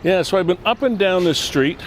Yeah, so I've been up and down this street,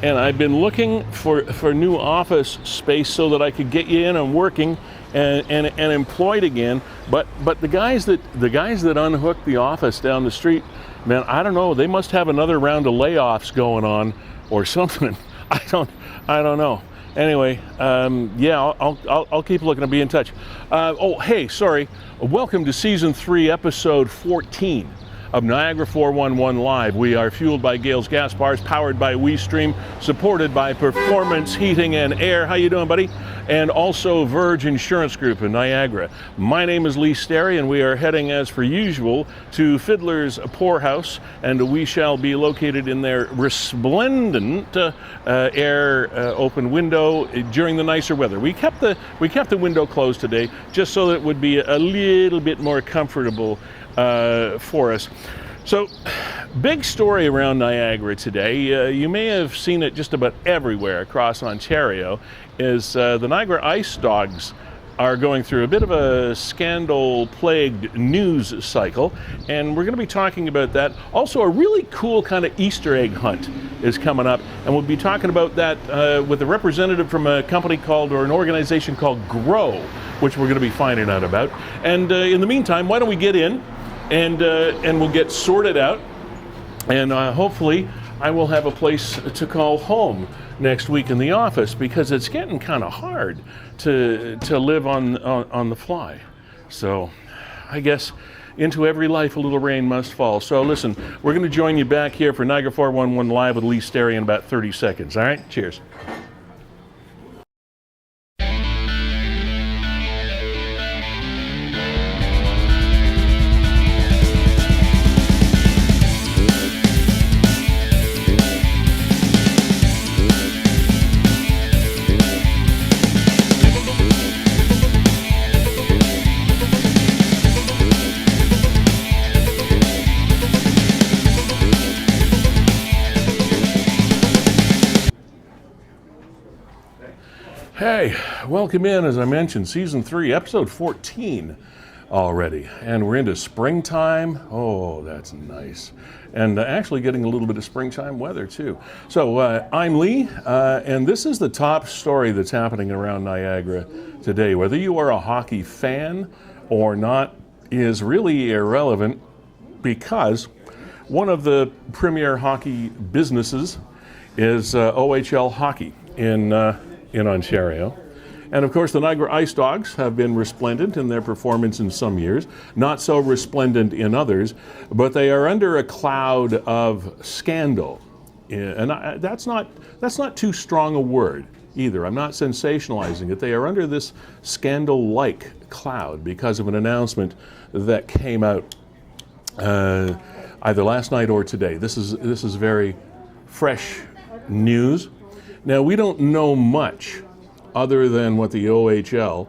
and I've been looking for new office space so that I could get you in and working and employed again. But the guys that unhooked the office down the street, man, I don't know. They must have another round of layoffs going on or something. I don't know. Anyway, yeah, I'll keep looking and be in touch. Oh, hey, sorry. Welcome to Season 3, Episode 14 of Niagara 411 Live. We are fueled by Gale's gas bars, powered by WeeStreem, supported by Performance Heating and Air. How you doing, buddy? And also Verge Insurance Group in Niagara. My name is Sterry, and we are heading, as per usual, to Fiddler's Poorhouse, and we shall be located in their resplendent air open window during the nicer weather. We kept the window closed today just so that it would be a little bit more comfortable for us. So, big story around Niagara today. You may have seen it just about everywhere across Ontario. Is the Niagara IceDogs are going through a bit of a scandal-plagued news cycle, and we're going to be talking about that. Also, a really cool kind of Easter egg hunt is coming up, and we'll be talking about that with a representative from a company called, or an organization called Grow, which we're going to be finding out about. And in the meantime, why don't we get in and we'll get sorted out, and hopefully I will have a place to call home next week in the office, because it's getting kind of hard to live on the fly. So I guess into every life a little rain must fall. So listen, we're going to join you back here for Niagara 411 Live with Sterry in about 30 seconds. All right, cheers. Hey, welcome in, as I mentioned, Season 3, Episode 14 already. And we're into springtime. Oh, that's nice. And actually getting a little bit of springtime weather, too. So I'm Lee, and this is the top story that's happening around Niagara today. Whether you are a hockey fan or not is really irrelevant, because one of the premier hockey businesses is OHL hockey in Ontario. And of course, the Niagara IceDogs have been resplendent in their performance in some years, not so resplendent in others, but they are under a cloud of scandal. And that's not too strong a word either. I'm not sensationalizing it. They are under this scandal-like cloud because of an announcement that came out either last night or today. This is very fresh news. Now, we don't know much other than what the OHL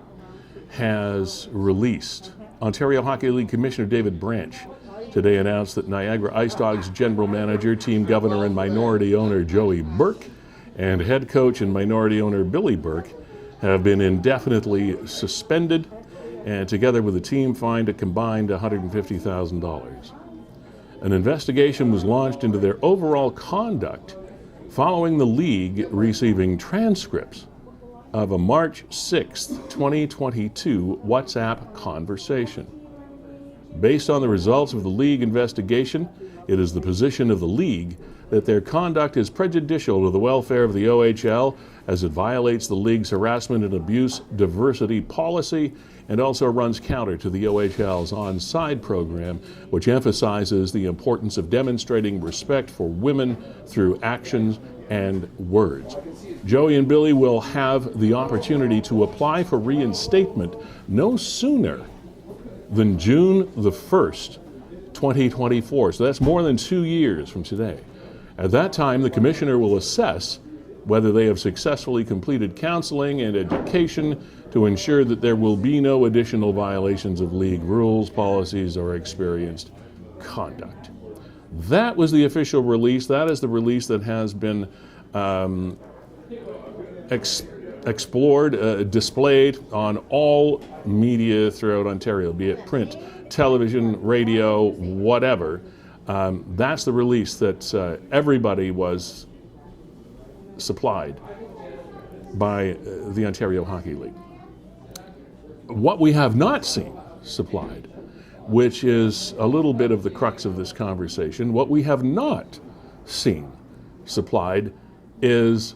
has released. Ontario Hockey League Commissioner David Branch today announced that Niagara IceDogs General Manager, Team Governor, and minority owner Joey Burke and head coach and minority owner Billy Burke have been indefinitely suspended, and together with the team fined a combined $150,000. An investigation was launched into their overall conduct following the league receiving transcripts of a March 6, 2022 WhatsApp conversation. Based on the results of the league investigation, it is the position of the league that their conduct is prejudicial to the welfare of the OHL, as it violates the league's harassment and abuse diversity policy, and also runs counter to the OHL's On-Side program, which emphasizes the importance of demonstrating respect for women through actions and words. Joey and Billy will have the opportunity to apply for reinstatement no sooner than June the 1st, 2024. So that's more than 2 years from today. At that time, the commissioner will assess whether they have successfully completed counseling and education to ensure that there will be no additional violations of league rules, policies, or experienced conduct. That was the official release. That is the release that has been explored, displayed on all media throughout Ontario, be it print, television, radio, whatever. That's the release that everybody was supplied by the Ontario Hockey League. What we have not seen supplied, which is a little bit of the crux of this conversation, what we have not seen supplied is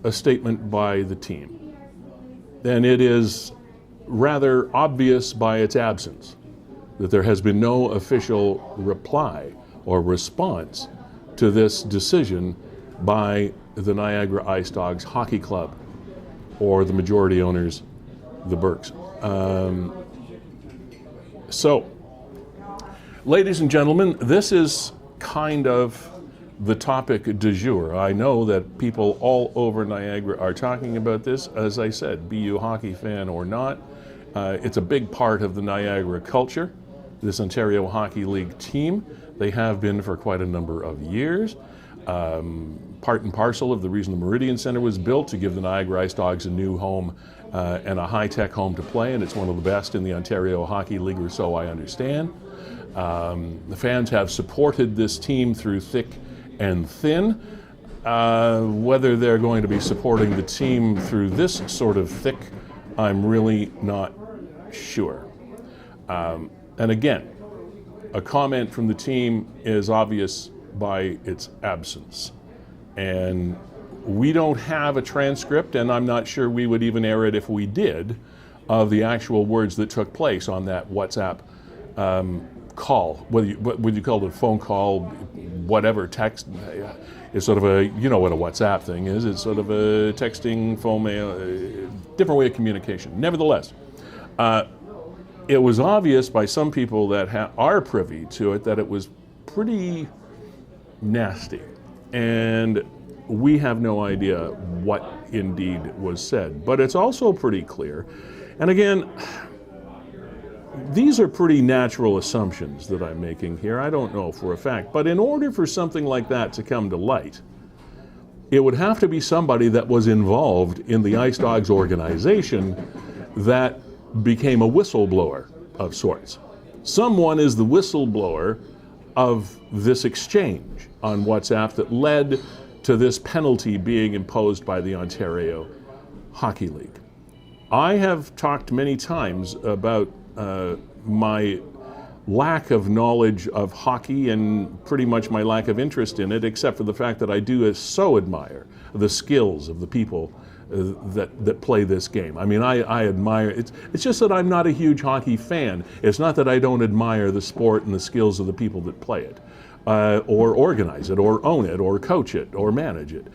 a statement by the team. And it is rather obvious by its absence that there has been no official reply or response to this decision by the Niagara IceDogs Hockey Club, or the majority owners, the Burks. So, ladies and gentlemen, this is kind of the topic du jour. I know that people all over Niagara are talking about this. As I said, be you a hockey fan or not, it's a big part of the Niagara culture, this Ontario Hockey League team. They have been for quite a number of years. Part and parcel of the reason the Meridian Centre was built, to give the Niagara IceDogs a new home and a high-tech home to play, and it's one of the best in the Ontario Hockey League, or so I understand. The fans have supported this team through thick and thin. Whether they're going to be supporting the team through this sort of thick, I'm really not sure. And again, a comment from the team is obvious by its absence. And we don't have a transcript, and I'm not sure we would even air it if we did, of the actual words that took place on that WhatsApp call. Whether you call it a phone call, whatever, text, it's sort of a, you know what a WhatsApp thing is, it's sort of a texting, phone mail, different way of communication. Nevertheless, it was obvious by some people that are privy to it that it was pretty nasty, and we have no idea what indeed was said. But it's also pretty clear, and again, these are pretty natural assumptions that I'm making here. I don't know for a fact, but in order for something like that to come to light, it would have to be somebody that was involved in the IceDogs organization that became a whistleblower of sorts. Someone is the whistleblower of this exchange on WhatsApp that led to this penalty being imposed by the Ontario Hockey League. I have talked many times about my lack of knowledge of hockey and pretty much my lack of interest in it, except for the fact that I do so admire the skills of the people that play this game. I mean, I admire, it's just that I'm not a huge hockey fan. It's not that I don't admire the sport and the skills of the people that play it, or organize it, or own it, or coach it, or manage it.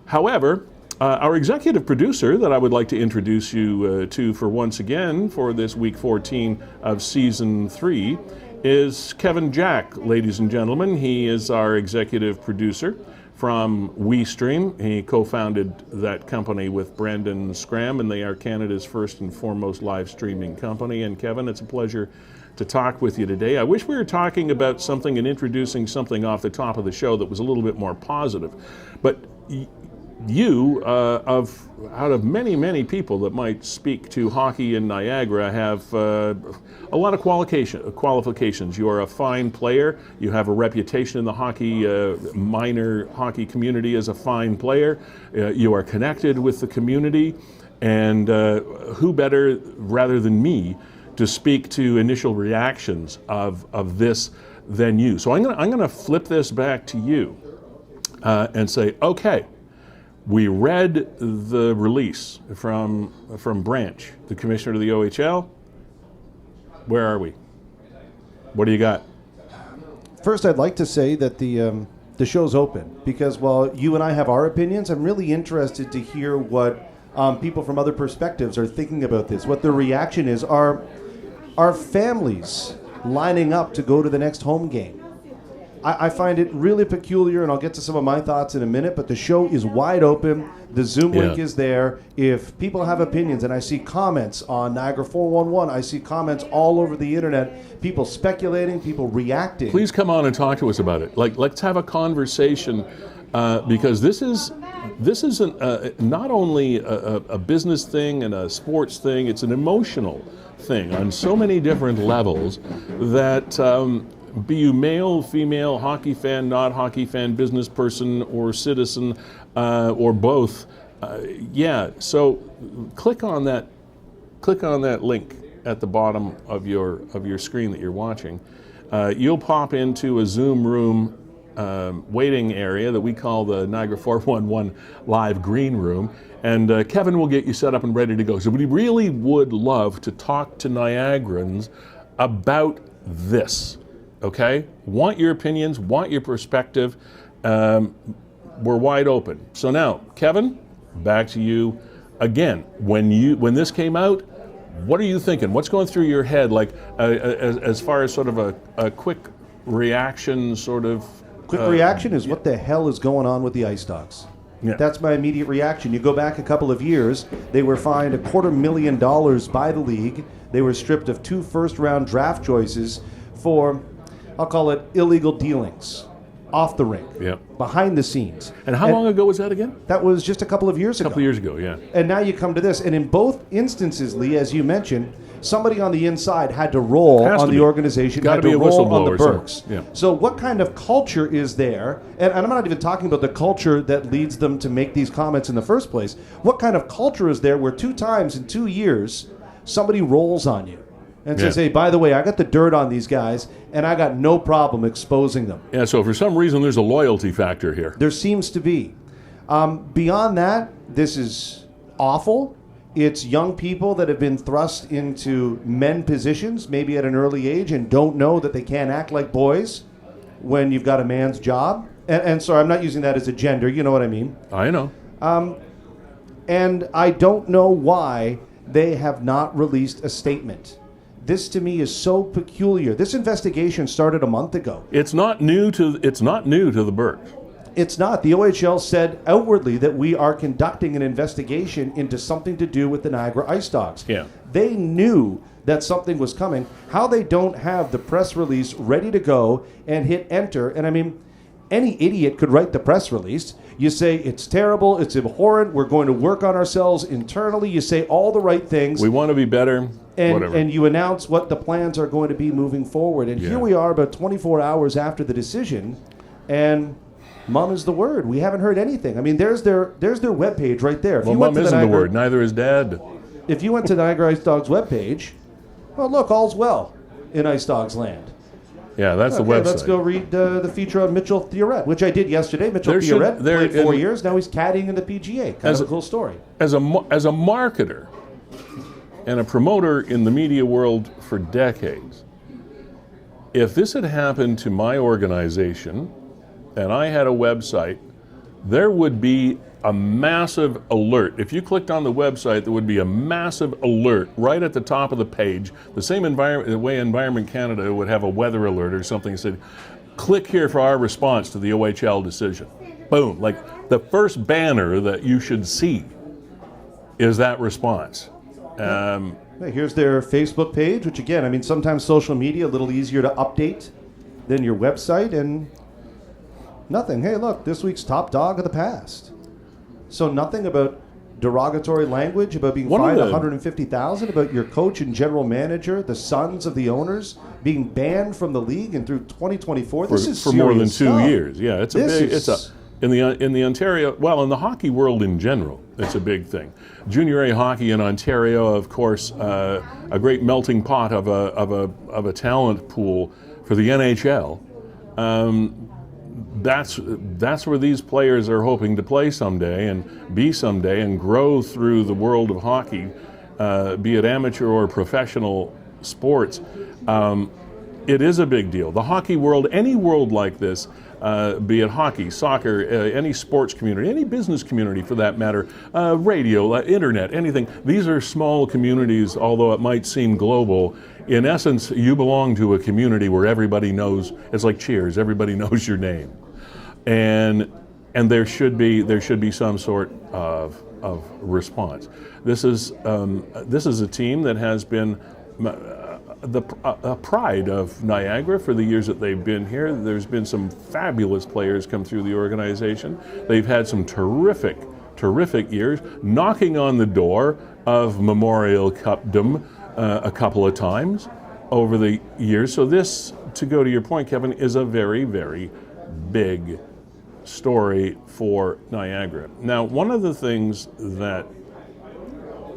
However, our executive producer that I would like to introduce you to for once again for this week 14 of season 3 is Kevin Jack, ladies and gentlemen. He is our executive producer from WeeStreem. He co-founded that company with Brandon Scram, and they are Canada's first and foremost live streaming company. And Kevin, it's a pleasure to talk with you today. I wish we were talking about something and introducing something off the top of the show that was a little bit more positive. But you, out of many people that might speak to hockey in Niagara, have a lot of qualifications. You are a fine player. You have a reputation in the hockey, minor hockey community as a fine player. You are connected with the community, and who better, rather than me, to speak to initial reactions of this than you. So I'm gonna flip this back to you and say, okay, we read the release from Branch, the commissioner of the OHL. Where are we? What do you got? First, I'd like to say that the show's open, because while you and I have our opinions, I'm really interested to hear what people from other perspectives are thinking about this, what their reaction is. Are families lining up to go to the next home game? I find it really peculiar, and I'll get to some of my thoughts in a minute, but the show is wide open. The Zoom link is there. If people have opinions, and I see comments on Niagara 411, I see comments all over the internet, people speculating, people reacting. Please come on and talk to us about it. Let's have a conversation, because this is not only a business thing and a sports thing, it's an emotional thing on so many different levels that be you male, female, hockey fan, not hockey fan, business person, or citizen, or both. Yeah. So click on that link at the bottom of your screen that you're watching. You'll pop into a Zoom room waiting area that we call the Niagara 411 Live Green Room, and Kevin will get you set up and ready to go. So we really would love to talk to Niagarans about this, okay? Want your opinions, want your perspective. We're wide open. So now, Kevin, back to you again. When this came out, what are you thinking? What's going through your head, like as far as sort of a quick reaction, sort of? Quick reaction is, what the hell is going on with the IceDogs? Yeah. That's my immediate reaction. You go back a couple of years, they were fined $250,000 by the league. They were stripped of 2 first-round draft choices for, I'll call it, illegal dealings off the rink, behind the scenes. And how long ago was that again? That was just a couple of years ago. A couple of years ago, yeah. And now you come to this, and in both instances, Lee, as you mentioned, somebody on the inside had to roll on the organization, had to roll on the Burks. Yeah. So what kind of culture is there? And I'm not even talking about the culture that leads them to make these comments in the first place. What kind of culture is there where 2 times in 2 years somebody rolls on you and says, hey, by the way, I got the dirt on these guys, and I got no problem exposing them? Yeah, so for some reason there's a loyalty factor here. There seems to be. Beyond that, this is awful. It's young people that have been thrust into men positions, maybe at an early age, and don't know that they can't act like boys when you've got a man's job. And sorry, I'm not using that as a gender, you know what I mean? I know. And I don't know why they have not released a statement. This to me is so peculiar. This investigation started a month ago. It's not new to the Burks. It's not. The OHL said outwardly that we are conducting an investigation into something to do with the Niagara IceDogs. Yeah. They knew that something was coming. How they don't have the press release ready to go and hit enter. And I mean, any idiot could write the press release. You say it's terrible, it's abhorrent, we're going to work on ourselves internally. You say all the right things. We want to be better. And you announce what the plans are going to be moving forward. And here we are about 24 hours after the decision, and mum is the word. We haven't heard anything. I mean, there's their webpage right there. Well, mum isn't the word. Neither is dad. If you went to Niagara IceDogs webpage, well, look, all's well in IceDogs land. Yeah, that's the website. Let's go read the feature on Mitchell Theoret, which I did yesterday. Mitchell Theoret played 4 years. Now he's caddying in the PGA. Kind of a cool story. As a marketer and a promoter in the media world for decades, if this had happened to my organization and I had a website, there would be a massive alert. If you clicked on the website, there would be a massive alert right at the top of the page. The same the way Environment Canada would have a weather alert or something that said, click here for our response to the OHL decision. Boom. Like the first banner that you should see is that response. Here's their Facebook page, which again, I mean, sometimes social media a little easier to update than your website, and nothing. Hey, look, this week's top dog of the past. So nothing about derogatory language, about being fined $150,000, about your coach and general manager, the sons of the owners, being banned from the league and through 2024. This is for more than 2 years. Yeah, in the Ontario, well, in the hockey world in general, it's a big thing. Junior A hockey in Ontario, of course, a great melting pot of a talent pool for the NHL. That's where these players are hoping to play someday and be someday and grow through the world of hockey, be it amateur or professional sports. It is a big deal. The hockey world, any world like this, be it hockey, soccer, any sports community, any business community for that matter, radio, internet, anything. These are small communities, although it might seem global. In essence, you belong to a community where everybody knows. It's like Cheers. Everybody knows your name, and there should be some sort of response. This is a team that has been a pride of Niagara for the years that they've been here. There's been some fabulous players come through the organization. They've had some terrific years, knocking on the door of Memorial Cupdom a couple of times, over the years. So this, to go to your point, Kevin, is a very, very big story for Niagara. Now, one of the things that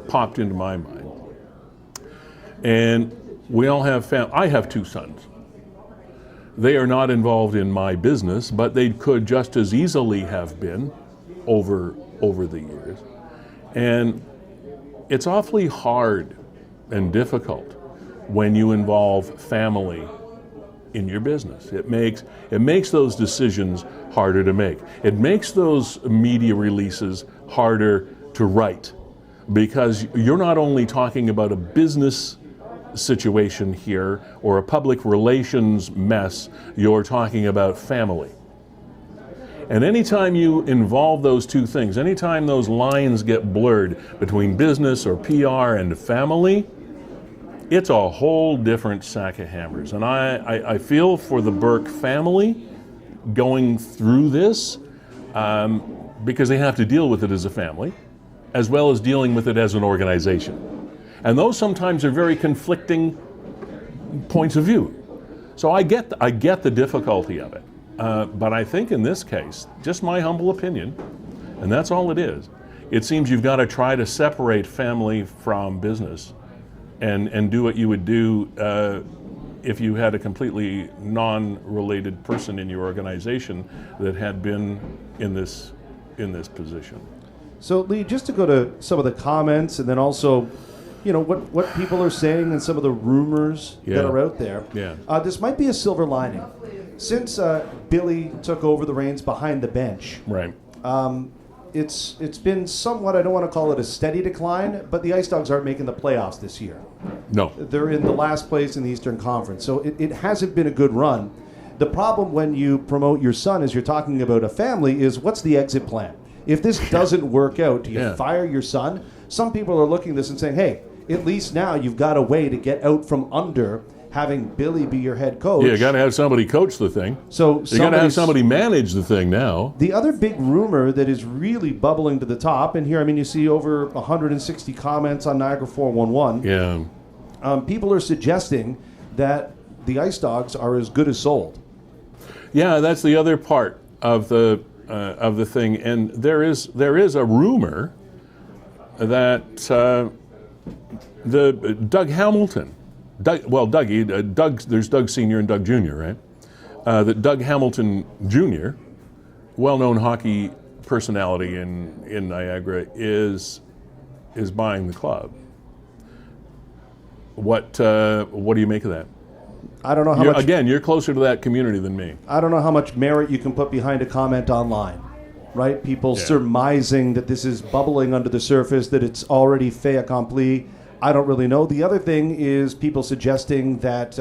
popped into my mind, and we all have I have 2 sons. They are not involved in my business, but they could just as easily have been over the years. And it's awfully hard and difficult when you involve family in your business. It makes those decisions harder to make. It makes those media releases harder to write, because you're not only talking about a business situation here or a public relations mess, you're talking about family. And anytime you involve those 2 things, anytime those lines get blurred between business or PR and family, it's a whole different sack of hammers. And I feel for the Burke family going through this, because they have to deal with it as a family, as well as dealing with it as an organization. And those sometimes are very conflicting points of view. So I get the difficulty of it. But I think in this case, just my humble opinion, and that's all it is, it seems you've got to try to separate family from business and do what you would do if you had a completely non-related person in your organization that had been in this position. So, Lee, just to go to some of the comments, and then also, what people are saying and some of the rumors that are out there. Yeah. This might be a silver lining. Since Billy took over the reins behind the bench, right. It's been somewhat, I don't want to call it a steady decline, but the IceDogs aren't making the playoffs this year. No. They're in the last place in the Eastern Conference, so it hasn't been a good run. The problem when you promote your son, as you're talking about a family, is what's the exit plan? If this doesn't work out, do you fire your son? Some people are looking at this and saying, hey, at least now you've got a way to get out from under having Billy be your head coach. Yeah, you got to have somebody coach the thing. So you got to have somebody manage the thing now. The other big rumor that is really bubbling to the top, and here, I mean, you see over 160 comments on Niagara 411. Yeah. People are suggesting that the IceDogs are as good as sold. Yeah, that's the other part of the thing, and there is a rumor that the Doug Hamilton. There's Doug Sr. and Doug Jr., right? That Doug Hamilton Jr., well-known hockey personality in Niagara, is buying the club. What do you make of that? I don't know how much. Again, you're closer to that community than me. I don't know how much merit you can put behind a comment online, right? People surmising that this is bubbling under the surface, that it's already fait accompli. I don't really know. The other thing is people suggesting that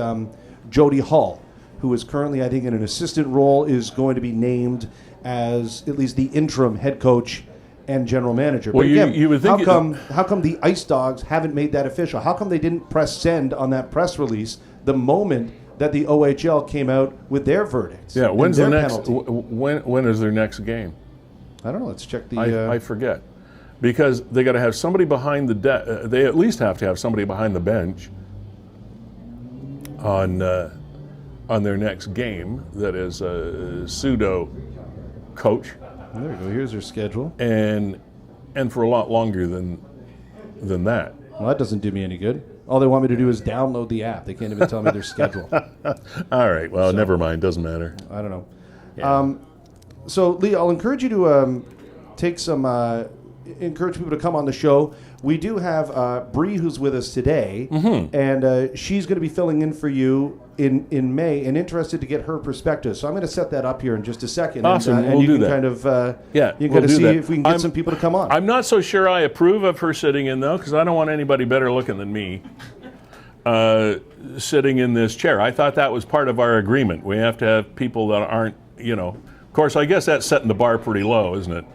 Jody Hull, who is currently, I think, in an assistant role, is going to be named as at least the interim head coach and general manager. Well, but again, you would think how come the IceDogs haven't made that official? How come they didn't press send on that press release the moment that the OHL came out with their verdicts? Yeah, when's the next? Penalty? When is their next game? I don't know. Let's check the. I forget, because they got to have somebody behind the they at least have to have somebody behind the bench on their next game that is a pseudo coach. There we go. Here's their schedule. And for a lot longer than that. Well, that doesn't do me any good. All they want me to do is download the app. They can't even tell me their schedule. All right. Well, never mind. Doesn't matter. I don't know. Yeah. So, Lee, I'll encourage you to take some, encourage people to come on the show. We do have Bree, who's with us today, and she's going to be filling in for you in May, and interested to get her perspective. So I'm going to set that up here in just a second. Awesome. And we'll you do can that. kind of, yeah, you can we'll kind of see that. if we can get some people to come on. I'm not so sure I approve of her sitting in, though, because I don't want anybody better looking than me sitting in this chair. I thought that was part of our agreement. We have to have people that aren't, of course, I guess that's setting the bar pretty low, isn't it?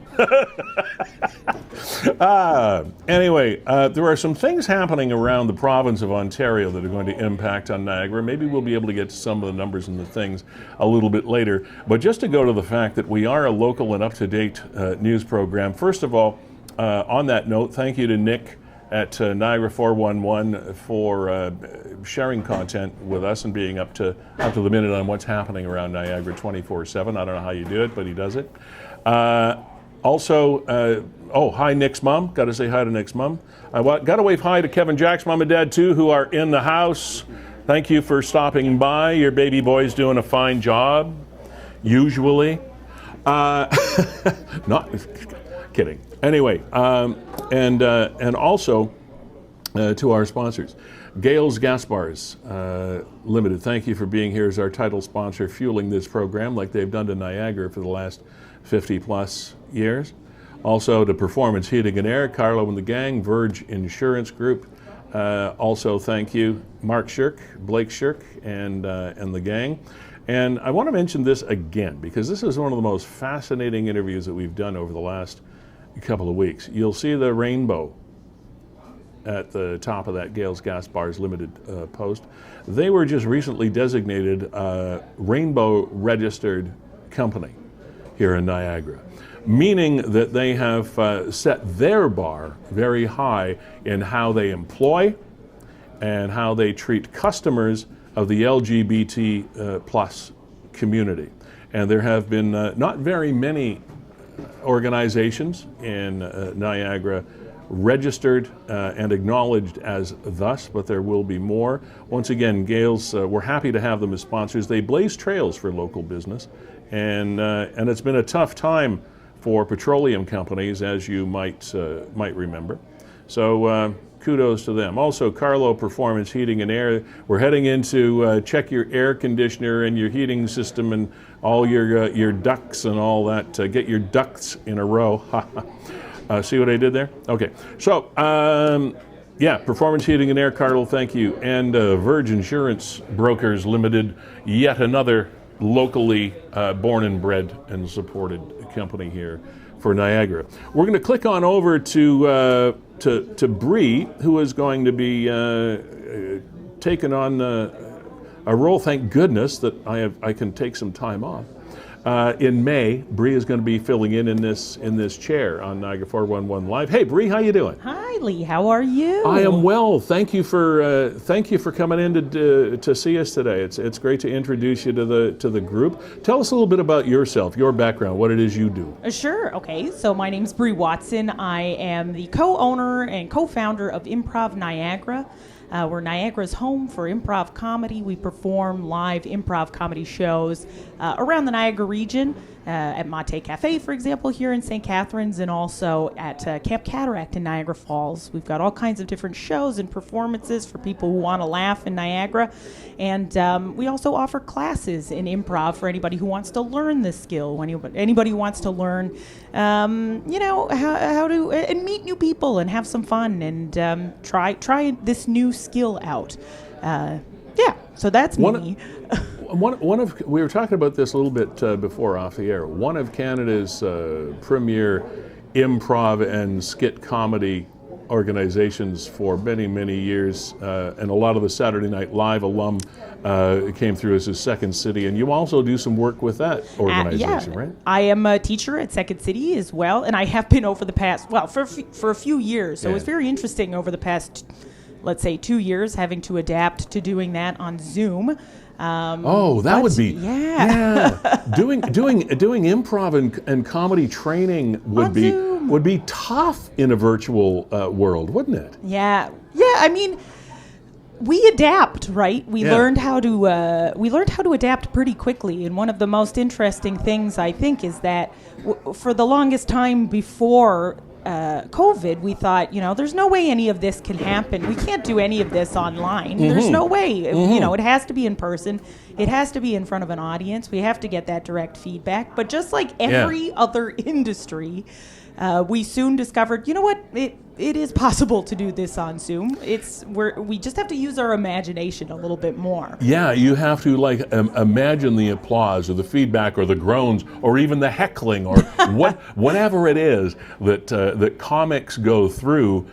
Anyway, there are some things happening around the province of Ontario that are going to impact on Niagara. Maybe we'll be able to get to some of the numbers and the things a little bit later. But just to go to the fact that we are a local and up-to-date news program, first of all, on that note, thank you to Nick at Niagara 411 for sharing content with us and being up to the minute on what's happening around Niagara 24/7. I don't know how you do it, but he does it. Also, hi Nick's mom. Got to say hi to Nick's mom. Got to wave hi to Kevin Jack's mom and dad too, who are in the house. Thank you for stopping by. Your baby boy's doing a fine job, usually. Not kidding. Anyway, and also to our sponsors, Gale's Gas Bars Limited. Thank you for being here as our title sponsor, fueling this program like they've done to Niagara for the last 50 plus years. Also to Performance Heating and Air, Carlo and the gang, Verge Insurance Group. Also, thank you, Mark Shirk, Blake Shirk, and the gang. And I want to mention this again because this is one of the most fascinating interviews that we've done over the last couple of weeks. You'll see the rainbow at the top of that Gale's Gas Bars Limited post. They were just recently designated a rainbow registered company here in Niagara, meaning that they have set their bar very high in how they employ and how they treat customers of the LGBT plus community. And there have been not very many organizations in Niagara registered and acknowledged as thus, but there will be more. Once again, Gale's, we're happy to have them as sponsors. They blaze trails for local business, and it's been a tough time for petroleum companies, as you might remember. So kudos to them. Also, Carlo Performance Heating and Air. We're heading into check your air conditioner and your heating system and all your ducts and all that. Get your ducts in a row. See what I did there? Okay. So, Performance Heating and Air, Carlo, thank you. And Verge Insurance Brokers Limited, yet another locally born and bred and supported company here for Niagara. We're going to click on over to Bree, who is going to be taking on a role. Thank goodness that I can take some time off. In May, Bree is going to be filling in this chair on Niagara 411 Live. Hey, Bree, how you doing? Hi, Lee. How are you? I am well. Thank you for coming in to see us today. It's great to introduce you to the group. Tell us a little bit about yourself, your background, what it is you do. Sure. Okay. So my name's Bree Watson. I am the co-owner and co-founder of Improv Niagara. We're Niagara's home for improv comedy. We perform live improv comedy shows around the Niagara region, at Mate Cafe, for example, here in St. Catharines, and also at Camp Cataract in Niagara Falls. We've got all kinds of different shows and performances for people who want to laugh in Niagara. And we also offer classes in improv for anybody who wants to learn this skill, anybody who wants to learn, how to and meet new people and have some fun and try this new skill out. So that's me. We were talking about this a little bit before off the air. One of Canada's premier improv and skit comedy organizations for many, many years, and a lot of the Saturday Night Live alum came through as a Second City, and you also do some work with that organization, right? I am a teacher at Second City as well, and I have been over the past, for a few years, so it was very interesting over the past, let's say, 2 years, having to adapt to doing that on Zoom. That would be doing improv and comedy training would be tough in a virtual world, wouldn't it? Yeah. I mean, we adapt, right? We learned how to adapt pretty quickly. And one of the most interesting things, I think, is that for the longest time before COVID, we thought, there's no way any of this can happen. We can't do any of this online. Mm-hmm. There's no way. Mm-hmm. It has to be in person. It has to be in front of an audience. We have to get that direct feedback. But just like every other industry, we soon discovered, it is possible to do this on Zoom. We just have to use our imagination a little bit more. Yeah, you have to imagine the applause or the feedback or the groans or even the heckling or whatever it is that comics go through.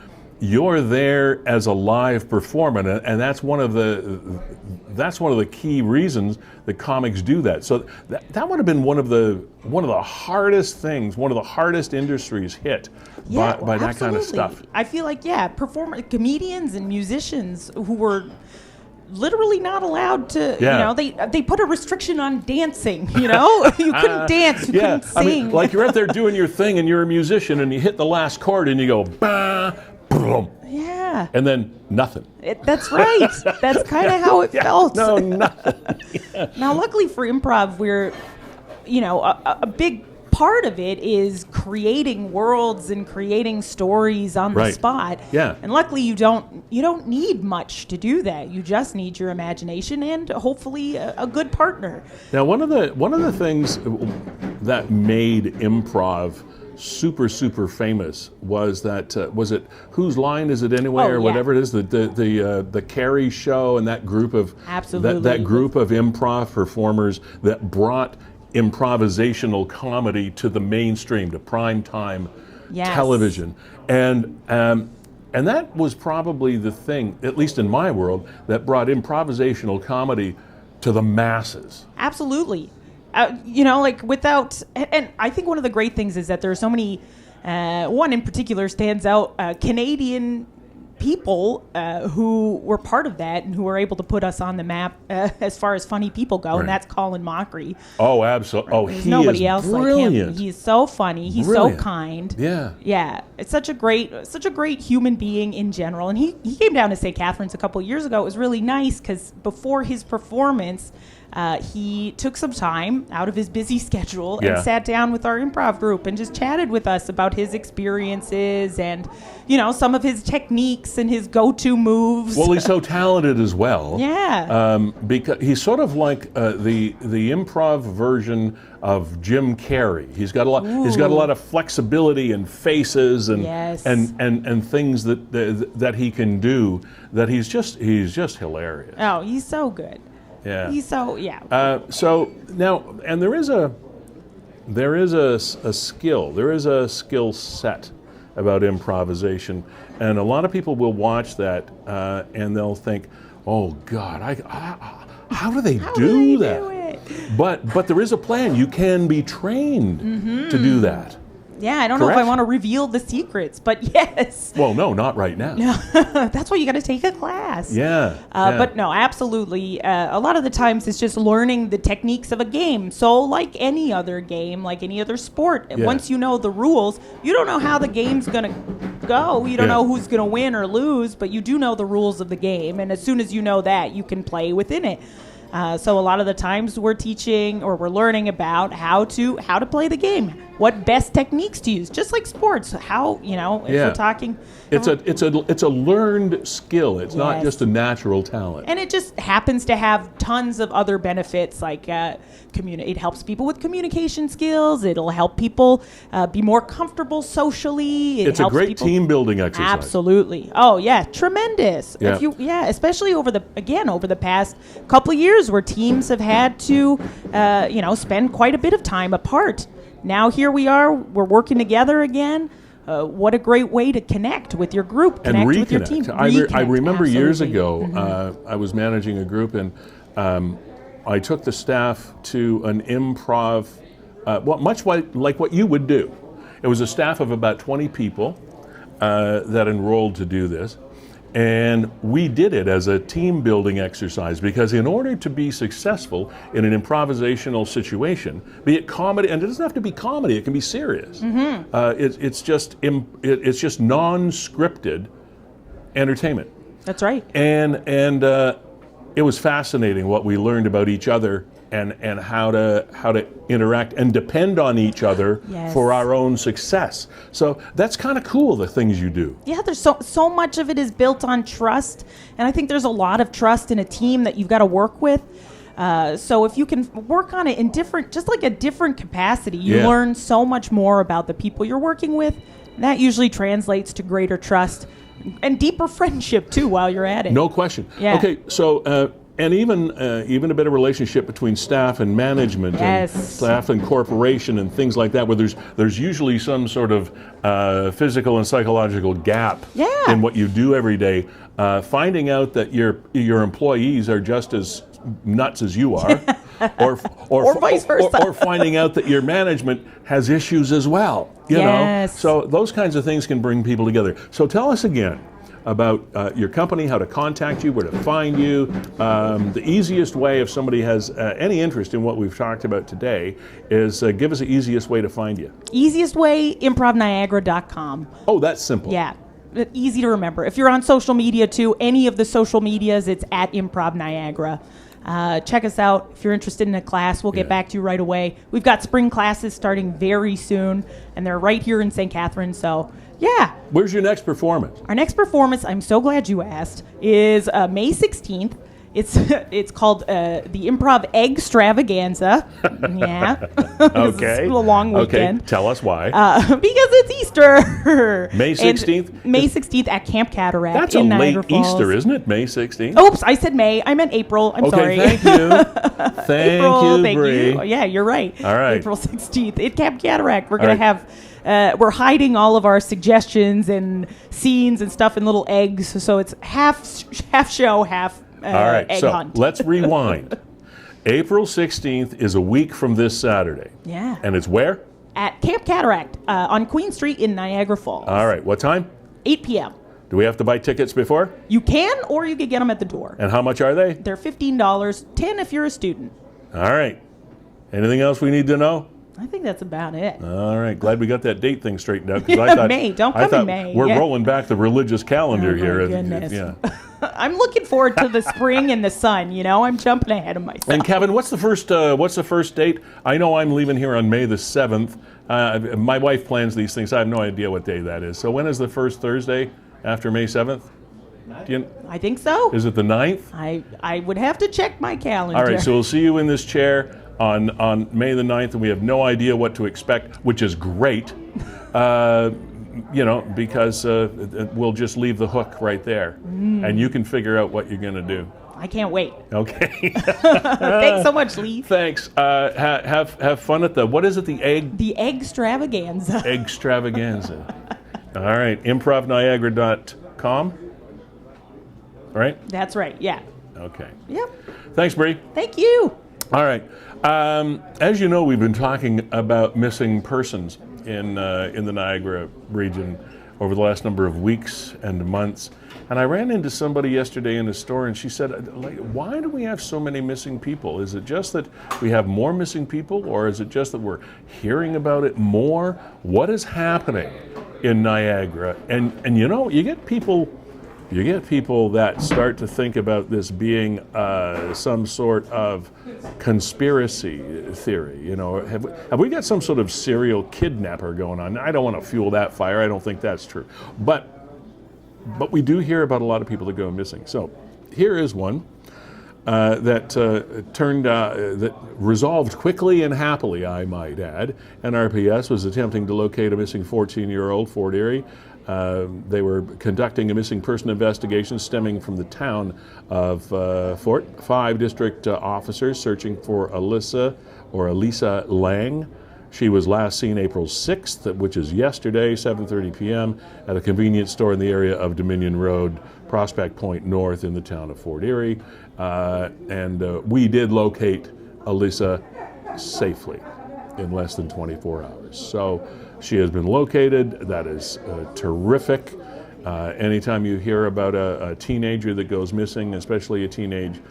you're there as a live performer, and that's one of the key reasons that comics do that. So that would have been one of the hardest things, one of the hardest industries hit by that kind of stuff. I feel like comedians and musicians who were literally not allowed to, they put a restriction on dancing, you couldn't dance, you couldn't sing. I mean, like you're out there doing your thing and you're a musician and you hit the last chord and you go, bah, boom. Yeah. And then nothing. That's right. That's kind of how it felt. No, nothing. Now, luckily for improv, we're, a big part of it is creating worlds and creating stories on the spot. Yeah. And luckily you don't need much to do that. You just need your imagination and hopefully a good partner. Now, one of the things that made improv super famous was that was it Whose Line Is It Anyway, or whatever it is, the Carrie show, and that group of that group of improv performers that brought improvisational comedy to the mainstream, to prime time television, and that was probably the thing, at least in my world, that brought improvisational comedy to the masses. Absolutely. Without, and I think one of the great things is that there are so many, one in particular stands out, Canadian people who were part of that and who were able to put us on the map as far as funny people go, and that's Colin Mockery. Oh, absolutely. Oh, There's nobody else brilliant. like him. He's so funny. He's so kind. Yeah. It's such a great human being in general. And he came down to St. Catharines a couple of years ago. It was really nice because before his performance, he took some time out of his busy schedule and sat down with our improv group and just chatted with us about his experiences and, some of his techniques and his go-to moves. Well, he's so talented as well. Yeah. Because he's sort of like the improv version of Jim Carrey. He's got a lot. He's got a lot of flexibility and faces and things that he can do. That he's just hilarious. Oh, he's so good. Yeah. He's so so now, and there is a skill set about improvisation, and a lot of people will watch that and they'll think, oh God, how do they do that? Do it? But there is a plan. You can be trained to do that. Yeah, I don't know if I want to reveal the secrets, but yes. Well, no, not right now. No, that's why you got to take a class. Yeah. But no, absolutely. A lot of the times it's just learning the techniques of a game. So like any other game, like any other sport, once you know the rules, you don't know how the game's going to go. You don't know who's going to win or lose, but you do know the rules of the game. And as soon as you know that, you can play within it. So a lot of the times we're teaching or we're learning about how to play the game, what best techniques to use, just like sports. How if we're talking, it's a learned skill. It's not just a natural talent. And it just happens to have tons of other benefits, like it helps people with communication skills. It'll help people be more comfortable socially. It's a great team building exercise. Absolutely. Oh yeah, tremendous. Yeah. Especially over the past couple of years, where teams have had to spend quite a bit of time apart. Now here we are, we're working together again. What a great way to connect with your group, connect with your team. I remember years ago, I was managing a group, and I took the staff to an improv, much like what you would do. It was a staff of about 20 people that enrolled to do this. And we did it as a team building exercise, because in order to be successful in an improvisational situation, be it comedy, and it doesn't have to be comedy, it can be serious. It's just non-scripted entertainment. That's right. And it was fascinating what we learned about each other and how to interact and depend on each other for our own success. So that's kind of cool, the things you do. Yeah, there's so much of it is built on trust, and I think there's a lot of trust in a team that you've got to work with. So if you can work on it in different capacity, you learn so much more about the people you're working with. And that usually translates to greater trust and deeper friendship too while you're at it. No question. Yeah. Okay, so And even a better relationship between staff and management, and staff and corporation, and things like that, where there's usually some sort of physical and psychological gap in what you do every day. Finding out that your employees are just as nuts as you are, or vice versa, or finding out that your management has issues as well. You know, so those kinds of things can bring people together. So tell us again about your company, how to contact you, where to find you. The easiest way, if somebody has any interest in what we've talked about today, is give us the easiest way to find you. Easiest way, improvniagara.com. Oh, that's simple. Yeah. Easy to remember. If you're on social media too, any of the social medias, it's at Improv Niagara. Check us out. If you're interested in a class, we'll get back to you right away. We've got spring classes starting very soon, and they're right here in St. Catharines, so yeah. Where's your next performance? Our next performance, I'm so glad you asked, is May 16th. It's called the Improv Egg Extravaganza. Yeah. Okay. It's a long weekend. Okay. Tell us why. Because it's Easter. May 16th? May 16th at Camp Cataract That's in a late Niagara Falls. Easter, isn't it? May 16th? Oops, I said May. I meant April. I'm sorry. Okay, thank you. Thank you, Bree. you. Yeah, you're right. All right. April 16th at Camp Cataract. We're going to have... we're hiding all of our suggestions and scenes and stuff in little eggs, so it's half show, half all right, egg so hunt. let's rewind. April 16th is a week from this Saturday. Yeah. And it's where? At Camp Cataract on Queen Street in Niagara Falls. All right, what time? 8 p.m. Do we have to buy tickets before? You can, or you can get them at the door. And how much are they? They're $15, $10 if you're a student. All right. Anything else we need to know? I think that's about it. All right, glad we got that date thing straightened out. I thought, May, don't come in May. We're rolling back the religious calendar here. Oh, my goodness. Yeah. I'm looking forward to the spring and the sun. You know, I'm jumping ahead of myself. And Kevin, what's the first date? I know I'm leaving here on May the 7th. My wife plans these things. I have no idea what day that is. So when is the first Thursday after May 7th? I think so. Is it the 9th? I would have to check my calendar. All right, so we'll see you in this chair on May the 9th, and we have no idea what to expect, which is great, because we'll just leave the hook right there, and you can figure out what you're going to do. I can't wait. Okay. Thanks so much, Lee. Thanks. Have fun at what is it, the egg? The Egg Extravaganza. Egg Extravaganza. All right, improvniagara.com, right? That's right, yeah. Okay. Yep. Thanks, Bree. Thank you. All right. As you know, we've been talking about missing persons in the Niagara region over the last number of weeks and months. And I ran into somebody yesterday in a store, and she said, why do we have so many missing people? Is it just that we have more missing people, or is it just that we're hearing about it more? What is happening in Niagara? And you get people that start to think about this being some sort of conspiracy theory. Have we got some sort of serial kidnapper going on? I don't want to fuel that fire. I don't think that's true. But we do hear about a lot of people that go missing. So here is one that resolved quickly and happily, I might add. NRPS was attempting to locate a missing 14-year-old, Fort Erie. They were conducting a missing person investigation stemming from the town of Fort. 5 district officers searching for Elisa Lang. She was last seen April 6th, which is yesterday, 7:30 p.m. at a convenience store in the area of Dominion Road, Prospect Point North in the town of Fort Erie. And we did locate Elisa safely in less than 24 hours. So she has been located. That is terrific. Anytime you hear about a teenager that goes missing, especially a teenage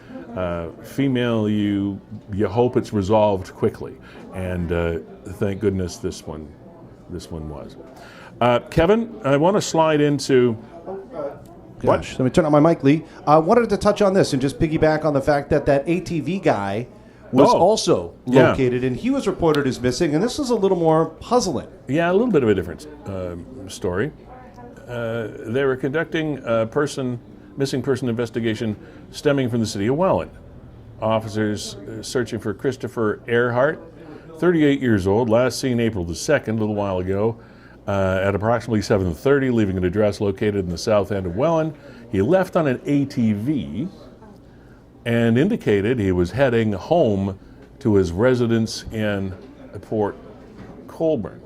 female, you hope it's resolved quickly. And thank goodness this one was. Kevin, I want to slide into... Gosh, let me turn on my mic, Lee. I wanted to touch on this and just piggyback on the fact that ATV guy was also located, and he was reported as missing, and this is a little more puzzling. Yeah, a little bit of a different story. They were conducting a missing person investigation stemming from the city of Welland. Officers searching for Christopher Earhart, 38 years old, last seen April the 2nd, a little while ago, at approximately 7:30, leaving an address located in the south end of Welland. He left on an ATV and indicated he was heading home to his residence in Port Colborne.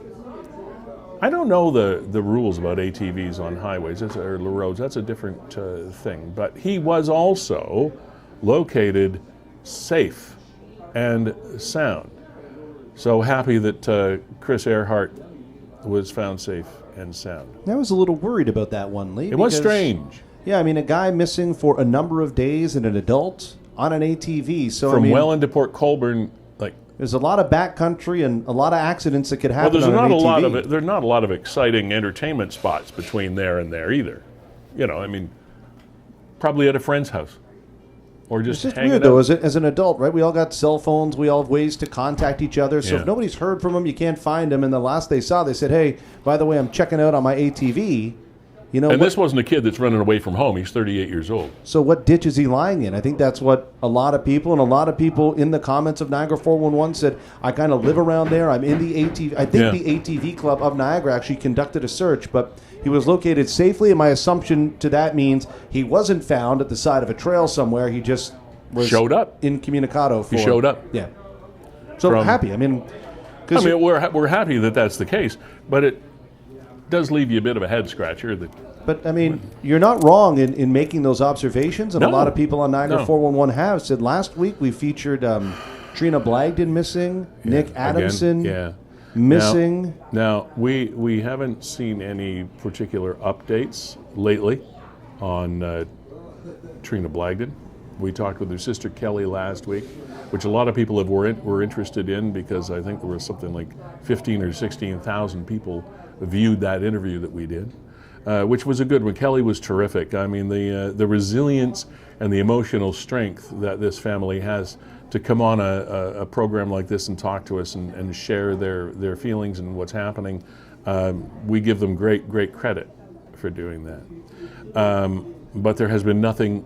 I don't know the rules about ATVs on highways or roads. That's a different thing. But he was also located safe and sound. So happy that Chris Earhart was found safe and sound. I was a little worried about that one, Lee. It was strange. Yeah, I mean, a guy missing for a number of days and an adult on an ATV. So From I mean, Welland to Port Colborne, there's a lot of backcountry and a lot of accidents that could happen. there's on not an a ATV. lot of it. There's not a lot of exciting entertainment spots between there and there either. I mean, probably at a friend's house, or just It's just hanging weird, though, out. as an adult, right? We all got cell phones. We all have ways to contact each other. So Yeah. if nobody's heard from them, you can't find them. And the last they saw, they said, hey, by the way, I'm checking out on my ATV. And this wasn't a kid that's running away from home. He's 38 years old. So what ditch is he lying in? I think that's what a lot of people in the comments of Niagara 411 said, I kind of live around there. I'm in the ATV. I think the ATV Club of Niagara actually conducted a search, but he was located safely, and my assumption to that means he wasn't found at the side of a trail somewhere. He just was Showed up. Incommunicado. He showed up. Yeah. So From- happy. I mean, we're happy that that's the case, but it does leave you a bit of a head scratcher. But I mean, you're not wrong in making those observations, and a No. lot of people on Niagara No. 411 have said. Last week we featured Trina Blagden missing, Nick Adamson missing. Now we haven't seen any particular updates lately on Trina Blagden. We talked with her sister Kelly last week, which a lot of people were interested in, because I think there was something like 15 or 16,000 people viewed that interview that we did. Which was a good one. Kelly was terrific. I mean, the resilience and the emotional strength that this family has to come on a program like this and talk to us and share their feelings and what's happening, we give them great credit for doing that. But there has been nothing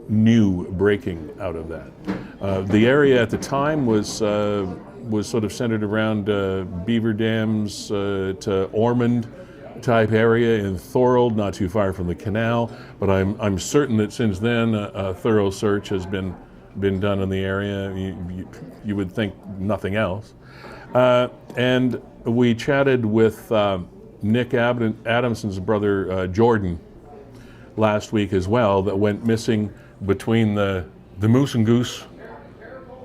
new breaking out of that. The area at the time was sort of centered around Beaver Dams to Ormond type area in Feulled, not too far from the canal. But I'm certain that since then a thorough search has been done in the area. You would think nothing else. And we chatted with Nick Adamson's brother Jordan last week as well, that went missing between the Moose and Goose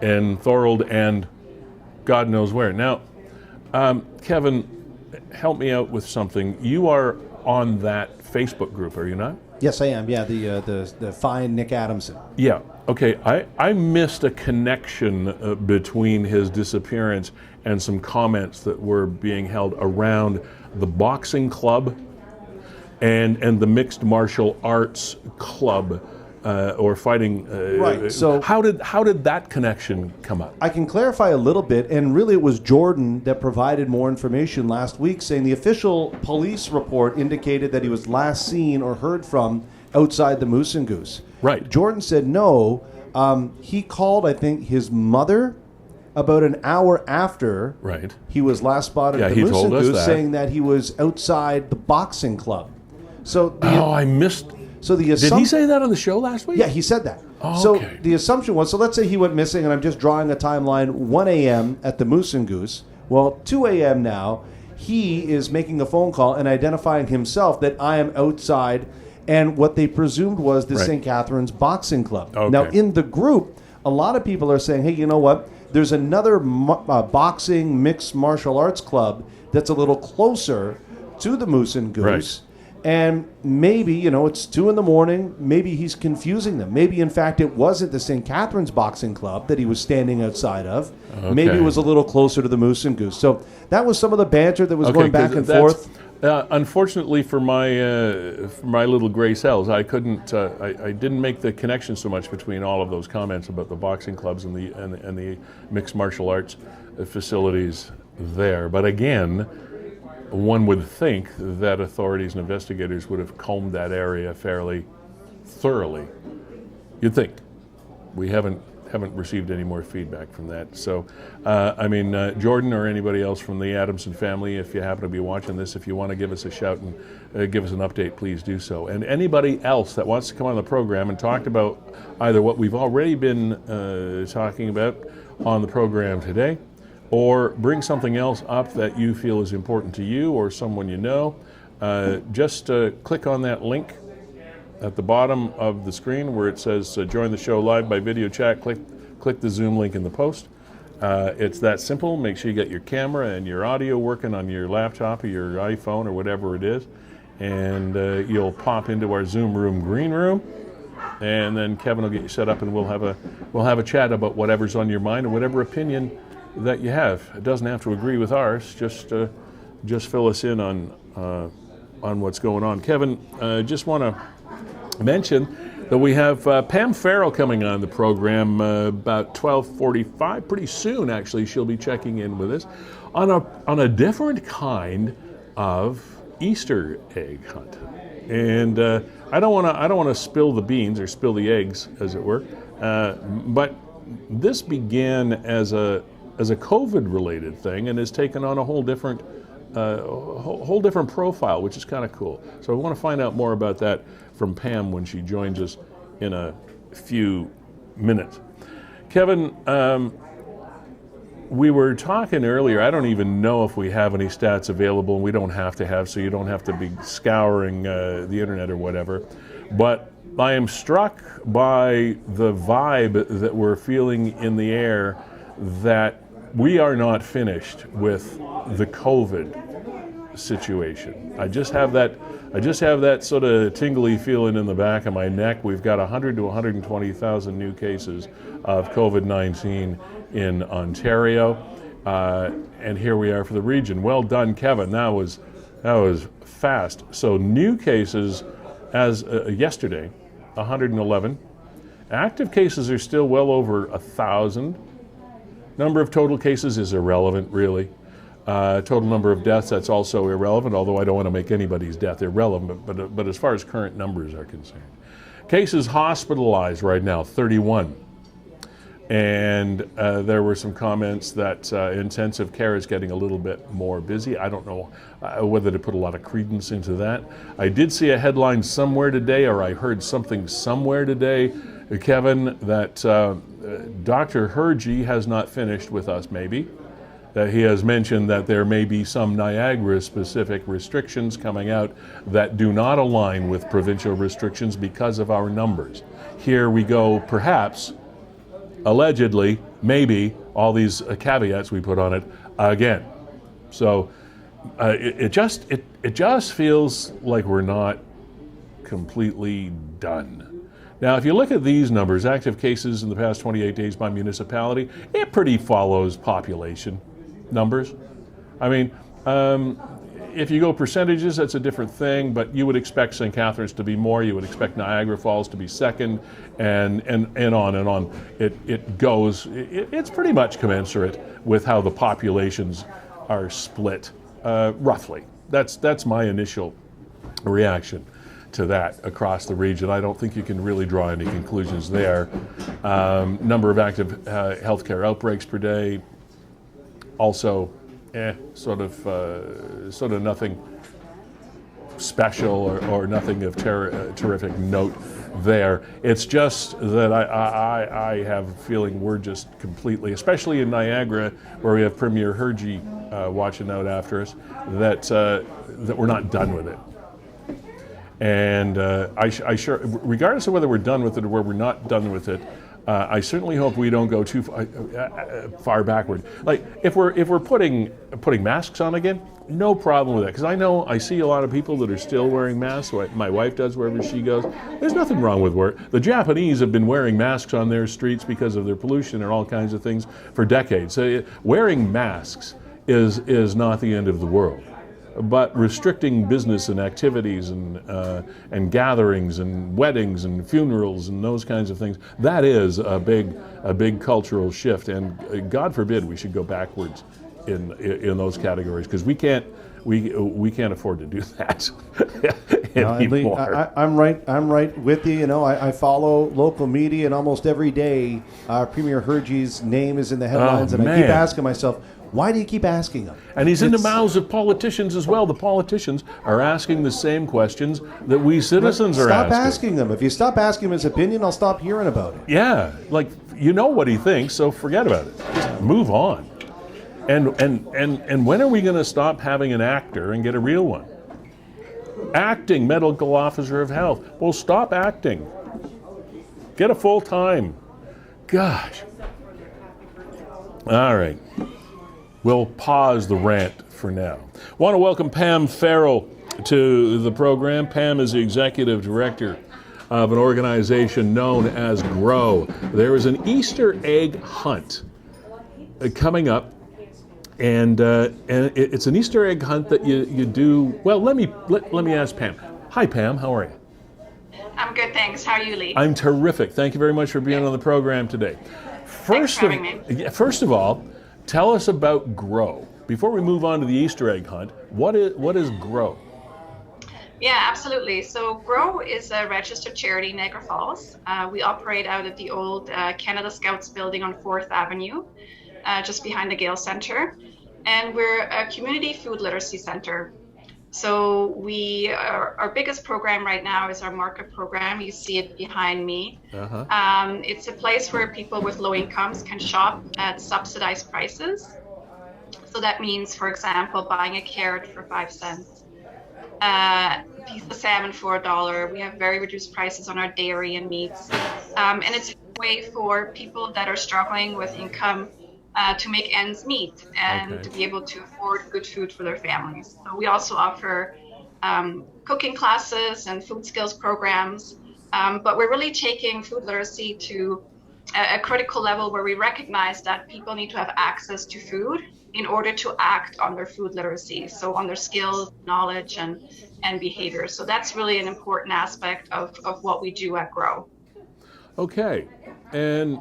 and Feulled and God knows where. Now, Kevin, help me out with something. You are on that Facebook group, are you not? Yes, I am. Yeah, the fine Nick Adamson. Yeah. Okay. I missed a connection between his disappearance and some comments that were being held around the boxing club and the mixed martial arts club. Or fighting. Right. So how did that connection come up? I can clarify a little bit, and really it was Jordan that provided more information last week, saying the official police report indicated that he was last seen or heard from outside the Moose and Goose. Right. Jordan said no. He called, I think, his mother about an hour after he was last spotted at the Moose and Goose, saying that he was outside the boxing club. So I missed. So the did he say that on the show last week? Yeah, he said that. Oh, so okay. the assumption was, so let's say he went missing, and I'm just drawing a timeline, 1 a.m. at the Moose and Goose. Well, 2 a.m. now, he is making a phone call and identifying himself that I am outside, and what they presumed was the St. Catharines Boxing Club. Okay. Now, in the group, a lot of people are saying, hey, you know what? There's another boxing mixed martial arts club that's a little closer to the Moose and Goose. Right. And maybe, it's 2 a.m. Maybe he's confusing them. Maybe, in fact, it wasn't the St. Catharines Boxing Club that he was standing outside of. Okay. Maybe it was a little closer to the Moose and Goose. So that was some of the banter that was going back and forth. Unfortunately for my little gray cells, I couldn't. I didn't make the connection so much between all of those comments about the boxing clubs and the mixed martial arts facilities there. But again, one would think that authorities and investigators would have combed that area fairly thoroughly. You'd think. We haven't haven't received any more feedback from that. So, Jordan or anybody else from the Adamson family, if you happen to be watching this, if you want to give us a shout and give us an update, please do so. And anybody else that wants to come on the program and talk about either what we've already been talking about on the program today, or bring something else up that you feel is important to you or someone you know, just click on that link at the bottom of the screen where it says join the show live by video chat. Click the Zoom link in the post. It's that simple. Make sure you get your camera and your audio working on your laptop or your iPhone or whatever it is, and you'll pop into our Zoom room green room, and then Kevin will get you set up, and we'll have a chat about whatever's on your mind or whatever opinion that you have. It doesn't have to agree with ours. Just fill us in on what's going on. Kevin, just want to mention that we have Pam Farrell coming on the program about 12:45. Pretty soon, actually, she'll be checking in with us on a different kind of Easter egg hunt. And I don't want to spill the beans or spill the eggs, as it were. But this began as a COVID-related thing and has taken on a whole different profile, which is kind of cool. So I want to find out more about that from Pam when she joins us in a few minutes. Kevin, we were talking earlier, I don't even know if we have any stats available, and we don't have to have, so you don't have to be scouring the internet or whatever, but I am struck by the vibe that we're feeling in the air that we are not finished with the COVID situation. I just have that sort of tingly feeling in the back of my neck. We've got 100 to 120,000 new cases of COVID-19 in Ontario, and here we are for the region. Well done, Kevin. That was fast. So new cases as yesterday, 111. Active cases are still well over 1,000. Number of total cases is irrelevant, really. Total number of deaths, that's also irrelevant, although I don't want to make anybody's death irrelevant, but as far as current numbers are concerned. Cases hospitalized right now, 31. And there were some comments that intensive care is getting a little bit more busy. I don't know whether to put a lot of credence into that. I did see a headline somewhere today, or I heard something somewhere today, Kevin, that Dr. Hergy has not finished with us, maybe. That he has mentioned that there may be some Niagara-specific restrictions coming out that do not align with provincial restrictions because of our numbers. Here we go, perhaps, allegedly, maybe, all these caveats we put on it again. So it just feels like we're not completely done. Now, if you look at these numbers, active cases in the past 28 days by municipality, it pretty follows population numbers. I mean, if you go percentages, that's a different thing, but you would expect St. Catharines to be more, you would expect Niagara Falls to be second, and on and on. It goes, it's pretty much commensurate with how the populations are split, roughly. That's my initial reaction to that across the region. I don't think you can really draw any conclusions there. Number of active healthcare outbreaks per day, also, sort of nothing special or nothing of terrific note there. It's just that I have a feeling we're just completely, especially in Niagara, where we have Premier Hergy watching out after us, that we're not done with it. And I sure, regardless of whether we're done with it or where we're not done with it, I certainly hope we don't go too far backward. Like if we're putting masks on again, no problem with that. Because I see a lot of people that are still wearing masks. My wife does wherever she goes. There's nothing wrong with the Japanese have been wearing masks on their streets because of their pollution and all kinds of things for decades. So wearing masks is not the end of the world. But restricting business and activities and gatherings and weddings and funerals and those kinds of things, that is a big cultural shift. And God forbid we should go backwards in those categories, because we can't we can't afford to do that And Lee, anymore. I'm right with you. You know, I follow local media, and almost every day, Premier Hergé's name is in the headlines, and I keep man. asking myself, why do you keep asking him? And he's in the mouths of politicians as well. The politicians are asking the same questions that we citizens are Stop asking. asking him. If you stop asking him his opinion, I'll stop hearing about it. Yeah, like, you know what he thinks, so forget about it. Just move on. And when are we going to stop having an actor and get a real one? Acting medical officer of health. Well, stop acting. Get a full time. Gosh. All right. We'll pause the rant for now. Want to welcome Pam Farrell to the program. Pam is the executive director of an organization known as GROW. There is an Easter egg hunt coming up, and it's an Easter egg hunt that you do. Well, let me ask Pam. Hi, Pam. How are you? I'm good, thanks. How are you, Lee? I'm terrific. Thank you very much for being on the program today. Thanks for having me. First of all, tell us about GROW. Before we move on to the Easter egg hunt, what is GROW? Yeah, absolutely. So GROW is a registered charity in Niagara Falls. We operate out of the old Canada Scouts building on 4th Avenue, just behind the Gale Center. And we're a community food literacy center. So our biggest program right now is our market program. You see it behind me. Uh-huh. It's a place where people with low incomes can shop at subsidized prices. So that means, for example, buying a carrot for 5 cents, a piece of salmon for $1. We have very reduced prices on our dairy and meats. And it's a way for people that are struggling with income to make ends meet and to be able to afford good food for their families. So we also offer cooking classes and food skills programs, but we're really taking food literacy to a critical level where we recognize that people need to have access to food in order to act on their food literacy, so on their skills, knowledge, and behavior. So that's really an important aspect of what we do at GROW. Okay, and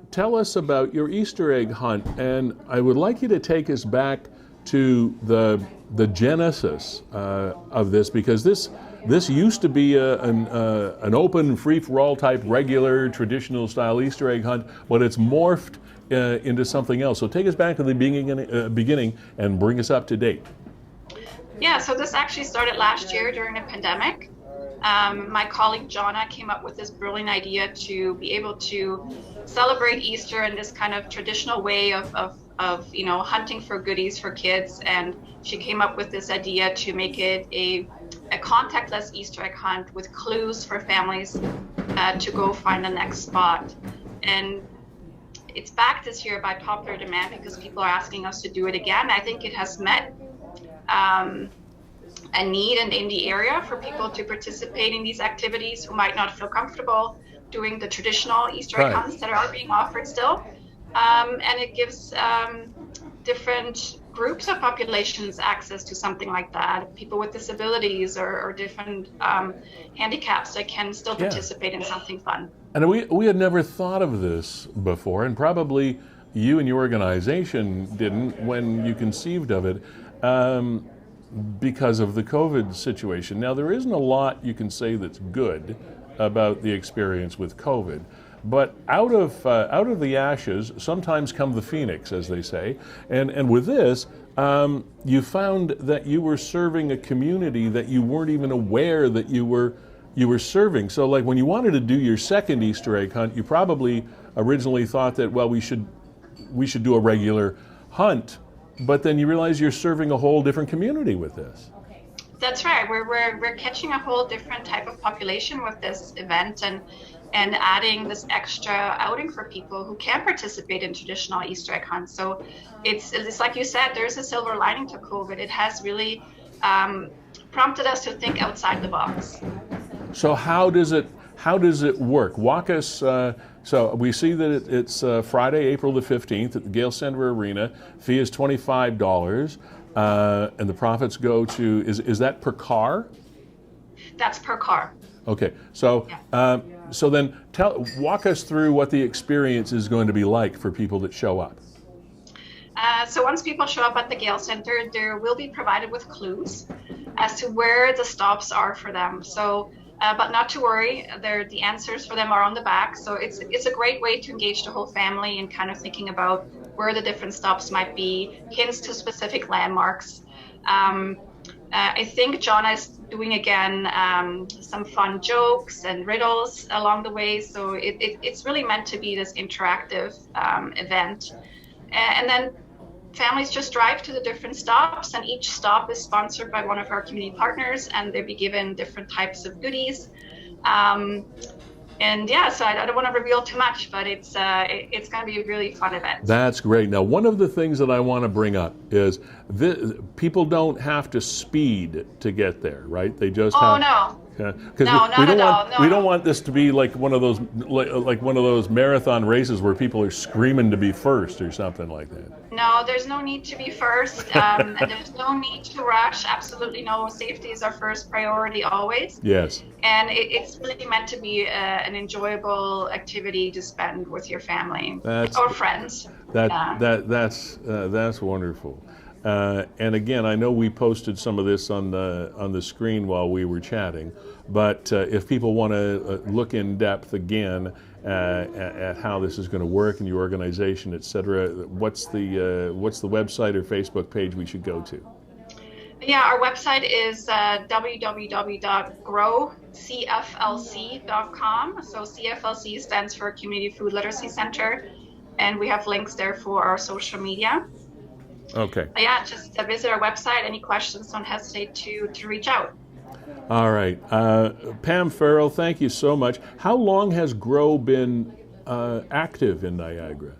tell us about your Easter egg hunt, and I would like you to take us back to the genesis of this, because this used to be an open, free-for-all type, regular, traditional style Easter egg hunt, but it's morphed into something else. So take us back to the beginning and bring us up to date. Yeah, so this actually started last year during the pandemic. My colleague Jonna came up with this brilliant idea to be able to celebrate Easter in this kind of traditional way of hunting for goodies for kids, and she came up with this idea to make it a contactless Easter egg hunt with clues for families to go find the next spot. And it's back this year by popular demand because people are asking us to do it again. I think it has met a need in the area for people to participate in these activities who might not feel comfortable doing the traditional Easter egg hunts that are being offered still. And it gives different groups of populations access to something like that. People with disabilities or different handicaps that can still participate in something fun. And we had never thought of this before, and probably you and your organization didn't when you conceived of it, because of the COVID situation. Now, there isn't a lot you can say that's good about the experience with COVID, but out of the ashes sometimes come the phoenix, as they say. And with this, you found that you were serving a community that you weren't even aware that you were serving. So, like, when you wanted to do your second Easter egg hunt, you probably originally thought that, well, we should do a regular hunt, but then you realize you're serving a whole different community with this. That's right. We're catching a whole different type of population with this event, and adding this extra outing for people who can participate in traditional Easter egg hunts. So it's like you said, there's a silver lining to COVID. It has really prompted us to think outside the box. So how does it work? Walk us. So we see that it's Friday, April the 15th at the Gale Center Arena. Fee is $25, and the profits go to. Is that per car? That's per car. Okay. So so then walk us through what the experience is going to be like for people that show up. So once people show up at the Gale Center, they will be provided with clues as to where the stops are for them. So, but not to worry, the answers for them are on the back. So it's a great way to engage the whole family in kind of thinking about where the different stops might be, hints to specific landmarks. I think Jonna is doing again some fun jokes and riddles along the way. So it's really meant to be this interactive event. And then families just drive to the different stops, and each stop is sponsored by one of our community partners, and they'll be given different types of goodies. And yeah, so I don't want to reveal too much, but it's going to be a really fun event. That's great. Now, one of the things that I want to bring up is people don't have to speed to get there, right? They just have. No. Because No, we don't want this to be like one of those marathon races where people are screaming to be first or something like that. No, there's no need to be first. And there's no need to rush. Absolutely no. Safety is our first priority always. Yes. And it's really meant to be an enjoyable activity to spend with your family or friends. That's wonderful. And again, I know we posted some of this on the screen while we were chatting, but if people want to look in depth again at how this is going to work in your organization, et cetera, what's the website or Facebook page we should go to? Yeah, our website is www.growcflc.com. So CFLC stands for Community Food Literacy Center, and we have links there for our social media. Okay. But yeah, just visit our website. Any questions, don't hesitate to reach out. All right. Pam Farrell, thank you so much. How long has Grow been active in Niagara?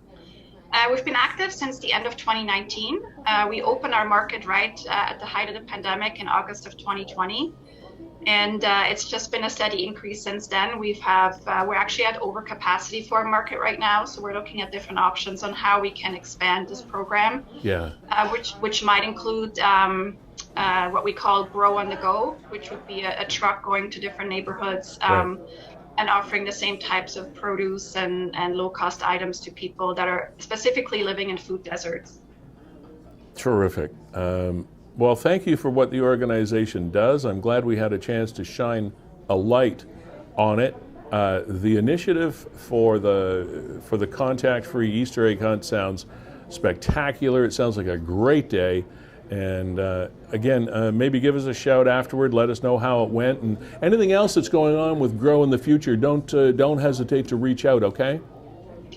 We've been active since the end of 2019. We opened our market right at the height of the pandemic in August of 2020. And it's just been a steady increase since then. We're actually at overcapacity for our market right now, so we're looking at different options on how we can expand this program. Yeah. Which might include what we call Grow on the Go, which would be a truck going to different neighborhoods Right. and offering the same types of produce and low-cost items to people that are specifically living in food deserts. Terrific. Well, thank you for what the organization does. I'm glad we had a chance to shine a light on it. The initiative for the contact-free Easter egg hunt sounds spectacular. It sounds like a great day. And again, maybe give us a shout afterward. Let us know how it went, and anything else that's going on with Grow in the future. Don't hesitate to reach out. Okay?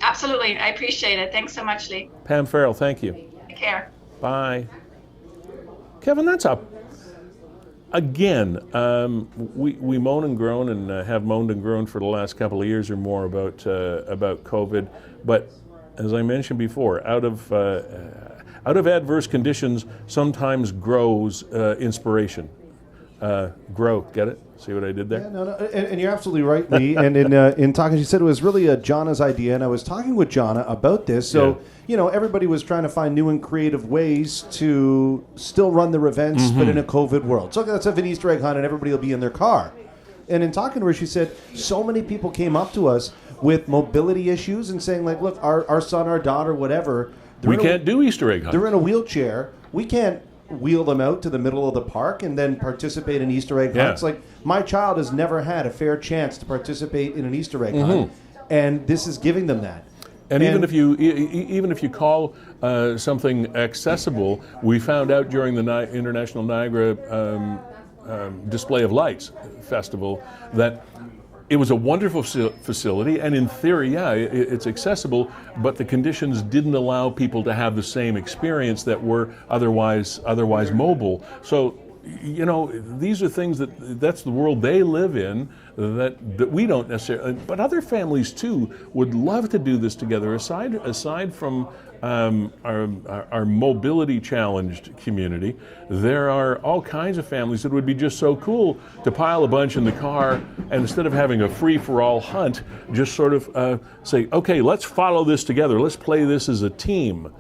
Absolutely, I appreciate it. Thanks so much, Lee. Pam Farrell, thank you. Take care. Bye. Kevin, that's up. Again, we moan and groan and have moaned and groaned for the last couple of years or more about COVID. But as I mentioned before, out of adverse conditions sometimes grows inspiration. Grow, get it? See what I did there? Yeah, no, and you're absolutely right, Lee. And in talking, she said it was really Jonna's idea, and I was talking with Jonna about this. So, everybody was trying to find new and creative ways to still run their events, but in a COVID world. So let's have an Easter egg hunt, and everybody will be in their car. And in talking to her, she said so many people came up to us with mobility issues and saying, like, look, our son, our daughter, whatever, we can't do Easter egg hunts. They're in a wheelchair. We can't wheel them out to the middle of the park and then participate in Easter egg hunts. Like, my child has never had a fair chance to participate in an Easter egg hunt, and this is giving them that. And even if you call something accessible, we found out during the International Niagara Display of Lights Festival that it was a wonderful facility, and in theory, it's accessible, but the conditions didn't allow people to have the same experience that were otherwise mobile. So, these are things that's the world they live in that we don't necessarily, but other families too would love to do this together. Aside from our mobility challenged community, there are all kinds of families that would be just so cool to pile a bunch in the car, and instead of having a free-for-all hunt, just sort of say, okay, let's follow this together. Let's play this as a team.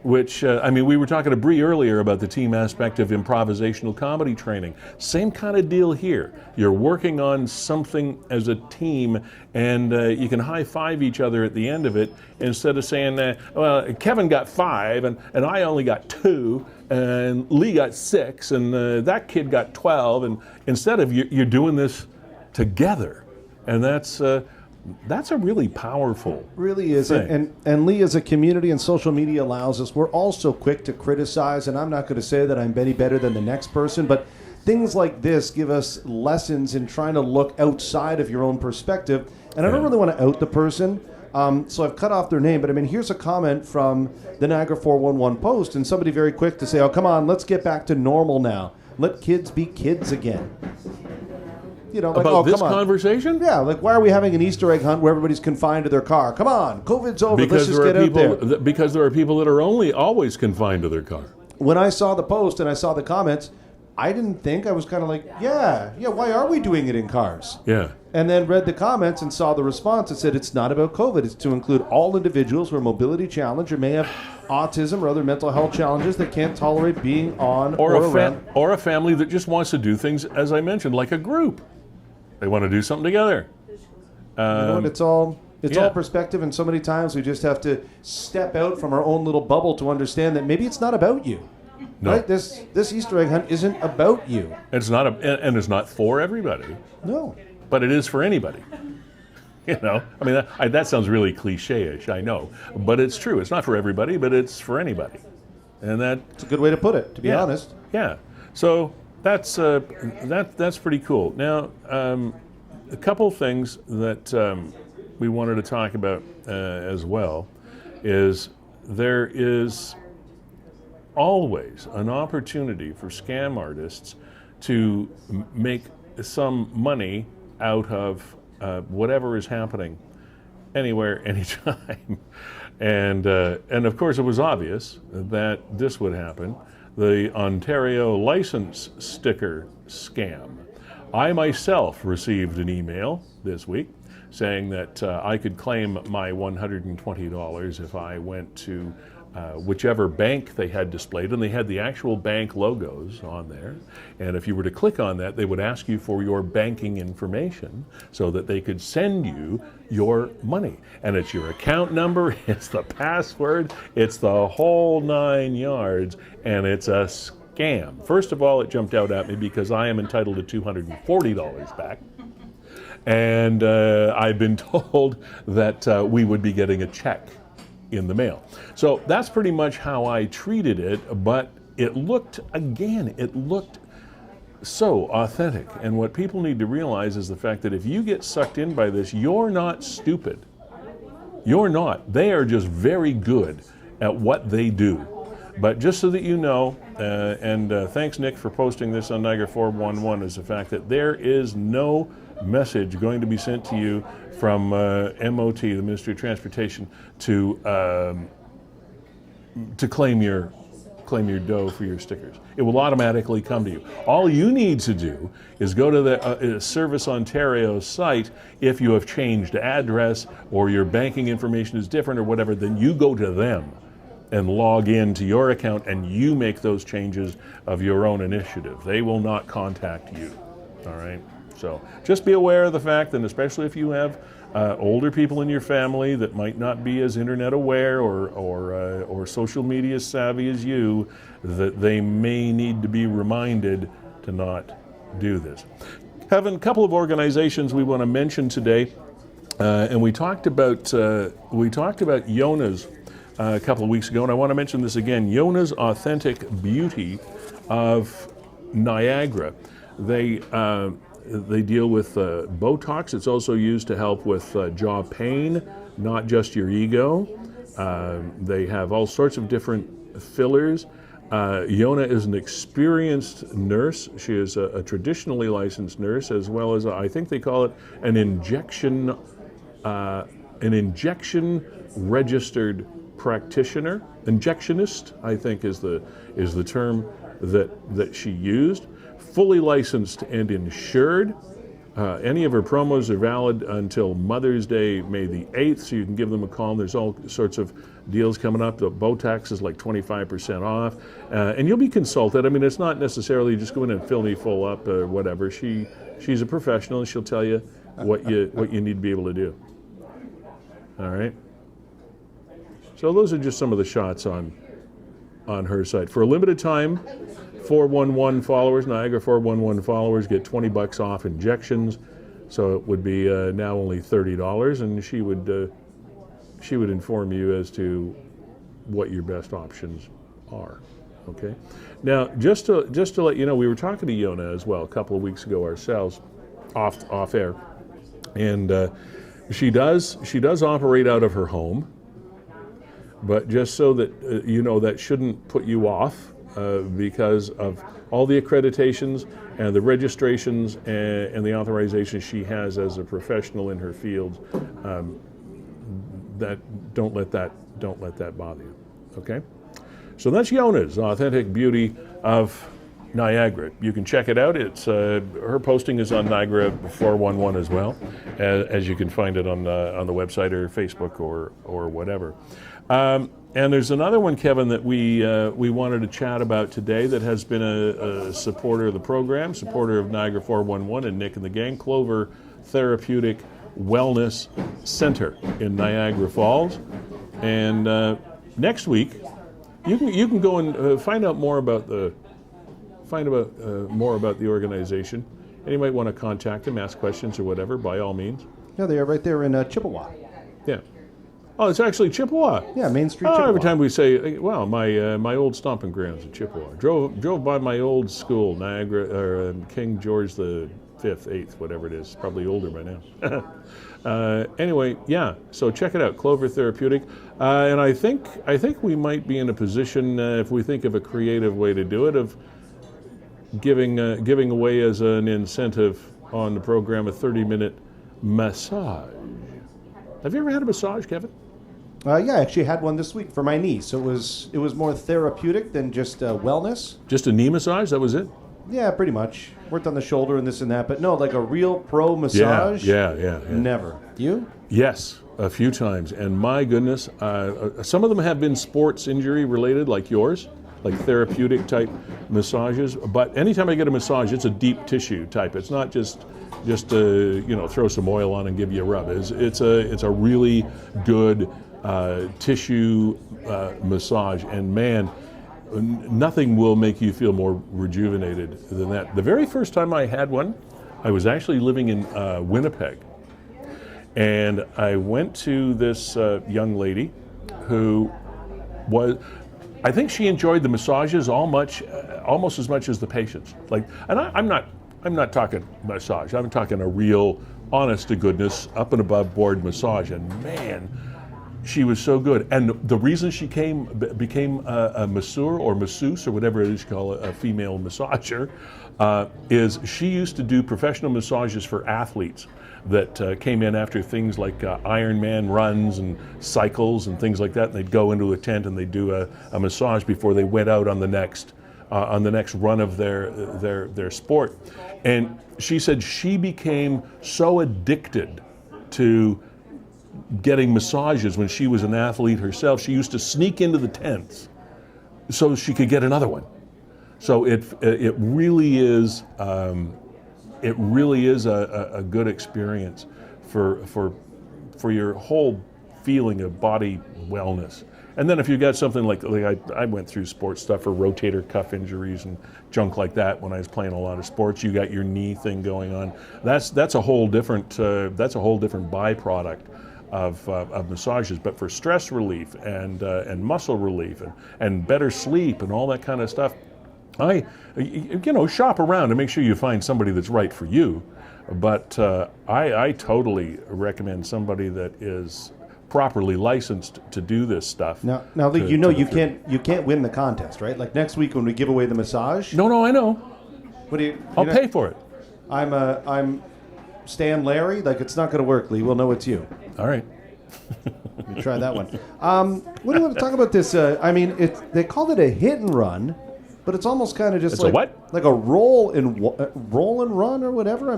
which, I mean, we were talking to Bree earlier about the team aspect of improvisational comedy training. Same kind of deal here. You're working on something as a team, and you can high-five each other at the end of it instead of saying, well, Kevin got 5, and I only got 2, and Lee got 6, and that kid got 12, and instead of you're doing this together, and that's a really powerful really is. thing. And Lee, as a community and social media allows us, we're all so quick to criticize, and I'm not going to say that I'm any better than the next person, but things like this give us lessons in trying to look outside of your own perspective. And I don't really want to out the person, so I've cut off their name, but I mean, here's a comment from the Niagara 411 Post, and somebody very quick to say, oh, come on, let's get back to normal now. Let kids be kids again. You know, like, about oh, this come on. conversation? Yeah, like, why are we having an Easter egg hunt where everybody's confined to their car? Come on, COVID's over, let's just get out there. Because there are people that are always confined to their car. When I saw the post and I saw the comments, I didn't think. I was kind of like, yeah, why are we doing it in cars? Yeah. And then read the comments and saw the response. It said it's not about COVID. It's to include all individuals who are mobility challenged or may have autism or other mental health challenges that can't tolerate being on or around. Or a family that just wants to do things, as I mentioned, like a group. They want to do something together. You know what? It's all perspective, and so many times we just have to step out from our own little bubble to understand that maybe it's not about you. No. Right? This Easter egg hunt isn't about you. It's not and it's not for everybody. No. But it is for anybody. You know, I mean, that sounds really cliche-ish, I know, but it's true. It's not for everybody, but it's for anybody, and It's a good way to put it, to be honest. Yeah. So that's pretty cool. Now, a couple things that we wanted to talk about as well is there is always an opportunity for scam artists to make some money out of whatever is happening anywhere, anytime. And of course it was obvious that this would happen. The Ontario license sticker scam. I myself received an email this week saying that I could claim my $120 if I went to whichever bank they had displayed, and they had the actual bank logos on there. And if you were to click on that, they would ask you for your banking information so that they could send you your money. And it's your account number, it's the password, it's the whole 9 yards, and it's a scam. First of all, it jumped out at me because I am entitled to $240 back. And I've been told that we would be getting a check in the mail. So that's pretty much how I treated it, but it looked so authentic. And what people need to realize is the fact that if you get sucked in by this, you're not stupid. You're not. They are just very good at what they do. But just so that you know, and thanks Nick for posting this on Niagara 411, is the fact that there is no message going to be sent to you from MOT, the Ministry of Transportation, to claim your dough for your stickers. It will automatically come to you. All you need to do is go to the Service Ontario site. If you have changed address or your banking information is different or whatever, then you go to them and log in to your account and you make those changes of your own initiative. They will not contact you. All right? So just be aware of the fact that, especially if you have older people in your family that might not be as internet aware or social media savvy as you, that they may need to be reminded to not do this. Having a couple of organizations we want to mention today, and we talked about Yona's a couple of weeks ago, and I want to mention this again. Yona's Authentic Beauty of Niagara. They deal with Botox. It's also used to help with jaw pain, not just your ego. They have all sorts of different fillers. Yona is an experienced nurse. She is a traditionally licensed nurse, as well as I think they call it an injection registered practitioner. Injectionist, I think, is the term that she used. Fully licensed and insured. Any of her promos are valid until Mother's Day, May the 8th, so you can give them a call. There's all sorts of deals coming up. The Botox is like 25% off, and you'll be consulted. I mean, it's not necessarily just go in and fill me full up or whatever. She's a professional, and she'll tell you what you need to be able to do. All right? So those are just some of the shots on her site. For a limited time, 411 followers, Niagara 411 followers get $20 off injections. So it would be now only $30, and she would inform you as to what your best options are. Okay. Now, just to let you know, we were talking to Yona as well a couple of weeks ago ourselves, off air, and she does operate out of her home, but just so that you know, that shouldn't put you off. Because of all the accreditations and the registrations and the authorization she has as a professional in her field, that don't let that bother you. Okay, so that's Yona's Authentic Beauty of Niagara. You can check it out. It's her posting is on Niagara 411 as well, as you can find it on the website or Facebook or whatever. And there's another one, Kevin, that we wanted to chat about today that has been a supporter of the program, supporter of Niagara 411 and Nick and the gang, Clover Therapeutic Wellness Center in Niagara Falls. And next week, you can go and find out more about the organization. And you might want to contact them, ask questions or whatever, by all means. Yeah, they are right there in Chippewa. Yeah. Oh, it's actually Chippewa. Yeah, Main Street, Chippewa. Every time we say, well, my old stomping grounds in Chippewa. Drove by my old school, Niagara, or King George the 5th, 8th, whatever it is. Probably older by now. Anyway, yeah, so check it out, Clover Therapeutic. And I think we might be in a position, if we think of a creative way to do it, of giving away as an incentive on the program a 30-minute massage. Have you ever had a massage, Kevin? Yeah, I actually had one this week for my knee. So it was more therapeutic than just wellness. Just a knee massage? That was it? Yeah, pretty much. Worked on the shoulder and this and that, but no, like a real pro massage. Yeah. Never. You? Yes, a few times, and my goodness, some of them have been sports injury related, like yours, like therapeutic type massages. But anytime I get a massage, it's a deep tissue type. It's not just throw some oil on and give you a rub. It's a really good tissue massage, and man, nothing will make you feel more rejuvenated than that. The very first time I had one, I was actually living in Winnipeg, and I went to this young lady who I think she enjoyed the massages almost as much as the patients. And I'm not talking massage. I'm talking a real, honest to goodness, up and above board massage. And man, she was so good. And the reason she became a masseur or masseuse or whatever it is you call a female massager is she used to do professional massages for athletes that came in after things like Ironman runs and cycles and things like that. And they'd go into a tent and they'd do a massage before they went out on the next run of their sport. And she said she became so addicted to getting massages when she was an athlete herself. She used to sneak into the tents so she could get another one. So it really is a good experience for your whole feeling of body wellness. And then if you got something like I went through sports stuff for rotator cuff injuries and junk like that when I was playing a lot of sports, you got your knee thing going on. That's a whole different byproduct of massages. But for stress relief and muscle relief and better sleep and all that kind of stuff, shop around and make sure you find somebody that's right for you. But I totally recommend somebody that is properly licensed to do this stuff. Now, Lee, you can't win the contest, right? Like next week when we give away the massage. No, I know. I'll pay for it. I'm Stan Larry. Like it's not going to work, Lee. We'll know it's you. All right. Let me try that one. What do you want to talk about this? They called it a hit and run, but it's almost kind of just it's like a roll and run or whatever.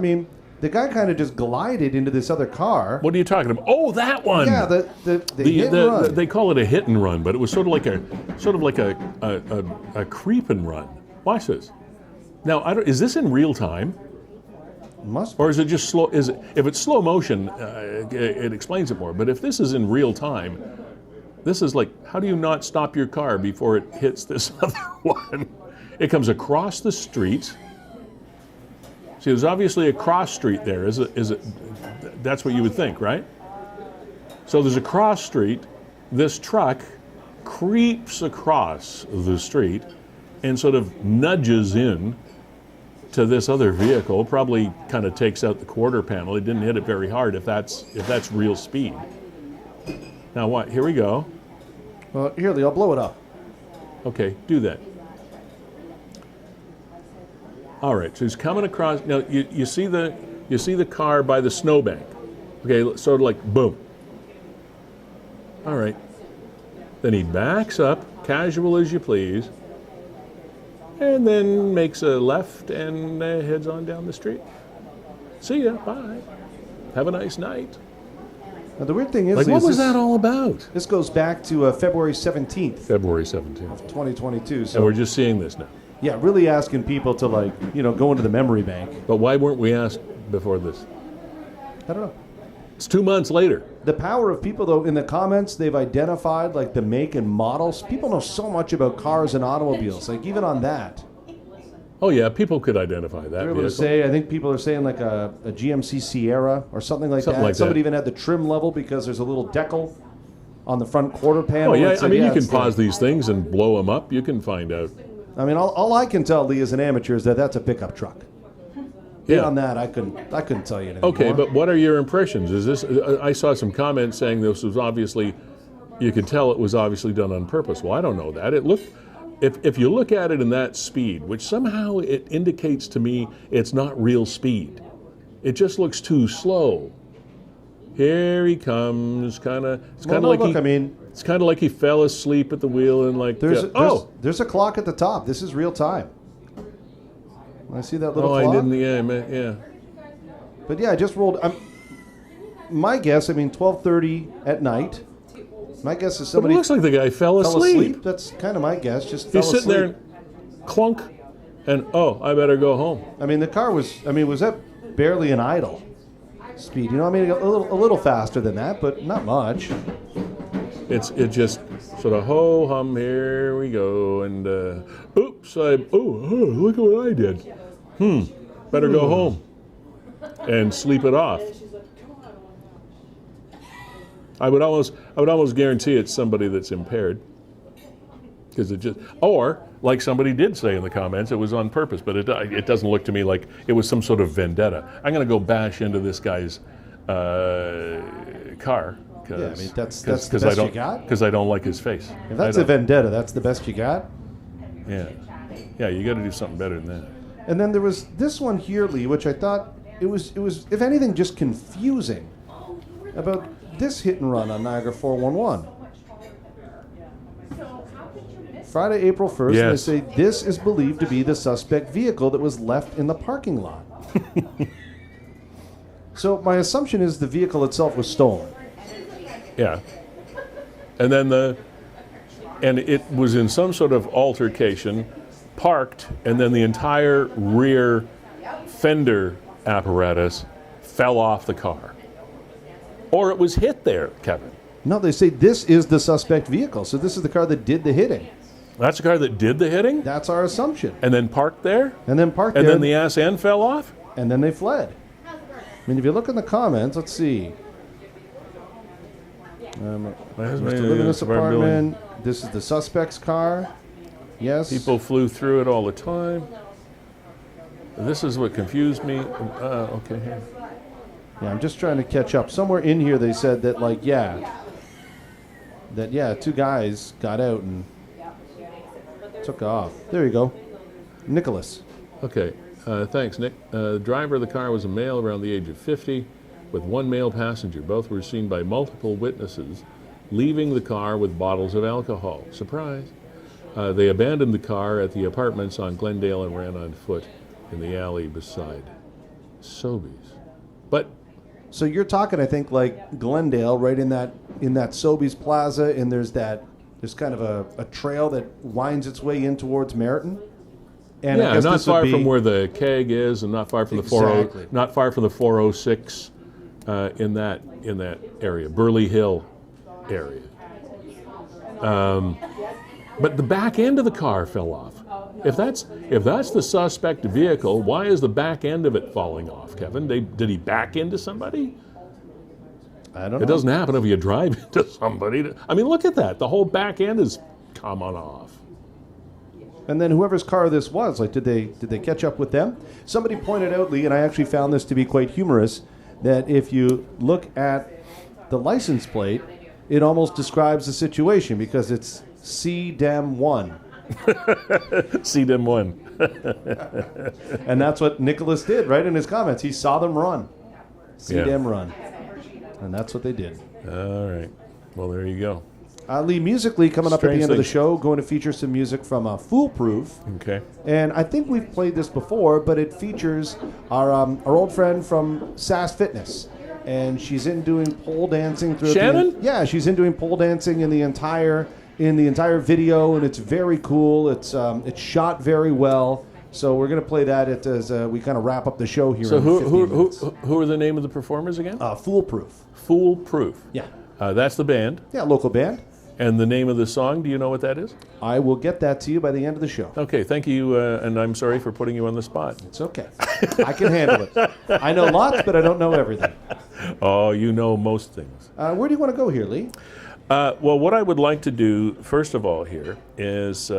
the guy kind of just glided into this other car. What are you talking about? Oh, that one. Yeah, the hit and run. They call it a hit and run, but it was sort of like a creep and run. Watch this. Now, is this in real time? Must be. Or is it just slow? If it's slow motion, it explains it more. But if this is in real time, this is like, how do you not stop your car before it hits this other one? It comes across the street. See, there's obviously a cross street there. Is it? That's what you would think, right? So there's a cross street. This truck creeps across the street and sort of nudges in to this other vehicle. Probably kind of takes out the quarter panel. It didn't hit it very hard. If that's real speed. Now what? Here we go. Well, here, Lee, I'll blow it up. Okay, do that. All right, so he's coming across. Now you see the car by the snowbank. Okay, sort of like boom. All right. Then he backs up, casual as you please, and then makes a left and heads on down the street. See ya. Bye. Have a nice night. Now, the weird thing is, Like, what was that all about? This goes back to February 17th, February 17th. 2022. So And we're just seeing this now. yeah, really asking people to go into the memory bank. But why weren't we asked before this? I don't know. It's 2 months later. The power of people, though, in the comments, they've identified like the make and models. People know so much about cars and automobiles. Like even on that, Oh yeah, people could identify that they're able to vehicle. say. I think people are saying like a GMC Sierra or something like Something that. like Somebody that. even had the trim level because there's a little decal on the front quarter panel. Oh yeah, It said, I mean you it's can pause these things and blow them up. You can find out. I mean, all I can tell, Lee, as an amateur, is that that's a pickup truck. Yeah. Beyond that, I couldn't tell you anything Okay, more. but what are your impressions? Is this? I saw some comments saying this was obviously, you could tell it was obviously done on purpose. Well, I don't know that. It looked, if you look at it in that speed, which somehow it indicates to me it's not real speed. It just looks too slow. Here he comes, kind of. It's kind of like look, I mean, it's kind of like he fell asleep at the wheel and like. there's a clock at the top. This is real time. I see that little Oh, clock. I didn't. Yeah, yeah. But yeah, I just rolled. My guess, 12:30 at night. My guess is But it somebody looks like the guy fell fell asleep. asleep. That's kind of my guess. Just fell He's sitting asleep. there, clunk, and I better go home. The car was. Was that barely an idle speed? A little faster than that, but not much. It just sort of ho hum. Here we go, and oops! Look at what I did. Better go home and sleep it off. I would almost guarantee it's somebody that's impaired, because or like somebody did say in the comments, it was on purpose. But it doesn't look to me like it was some sort of vendetta. I'm going to go bash into this guy's car. Yeah, that's the best you got? Because I don't like his face. If that's a vendetta, that's the best you got. Yeah, you got to do something better than that. And then there was this one here, Lee, which I thought it was if anything just confusing about this hit and run on Niagara 411. Friday, April 1st, Yes. and they say this is believed to be the suspect vehicle that was left in the parking lot. So my assumption is the vehicle itself was stolen. Yeah, and then it was in some sort of altercation, parked, and then the entire rear fender apparatus fell off the car. Or it was hit there, Kevin. No, they say this is the suspect vehicle. So this is the car that did the hitting. That's the car that did the hitting? That's our assumption. And then parked there? And then parked And there. then the ass end fell off? And then they fled. If you look in the comments, let's see. Must live in this apartment. This is the suspect's car. Yes. People flew through it all the time. This is what confused me. Okay, here. Yeah, I'm just trying to catch up. Somewhere in here they said that, two guys got out and took off. There you go. Nicholas. Okay, thanks, Nick. The driver of the car was a male around the age of 50 with one male passenger. Both were seen by multiple witnesses leaving the car with bottles of alcohol. Surprise. They abandoned the car at the apartments on Glendale and ran on foot in the alley beside Sobeys. But So you're talking, I think, like Glendale, right in that Sobeys Plaza, and there's kind of a trail that winds its way in towards Meriton. And I yeah, guess not this would far be- from where the keg is, and not far from Exactly. not far from the 406 in that area, Burley Hill area. But the back end of the car fell off. If that's the suspect vehicle, why is the back end of it falling off, Kevin? Did he back into somebody? I don't know. It doesn't happen if you drive into somebody. I mean, look at that. The whole back end is coming off. And then whoever's car this was, like, did they catch up with them? Somebody pointed out, Lee, and I actually found this to be quite humorous, that if you look at the license plate, it almost describes the situation because it's C-Dem-1. C-Dem-1. And that's what Nicholas did, right, in his comments. He saw them run. C-Dem run. And that's what they did. All right. Well, there you go. Lee, musically, coming up at the Strange end of the thing. show, going to feature some music from Foolproof. Okay. And I think we've played this before, but it features our old friend from SAS Fitness. And she's in doing pole dancing through Shannon? Yeah, she's in doing pole dancing in the entire video, and it's very cool. It's shot very well. So we're going to play that as we kind of wrap up the show here. So in 15 minutes. who are the name of the performers again? Foolproof. Foolproof. Yeah. That's the band. Yeah, local band. And the name of the song, do you know what that is? I will get that to you by the end of the show. Okay, thank you, and I'm sorry for putting you on the spot. It's okay. I can handle it. I know lots, but I don't know everything. Oh, you know most things. Where do you want to go here, Lee? Well, what I would like to do, first of all, here is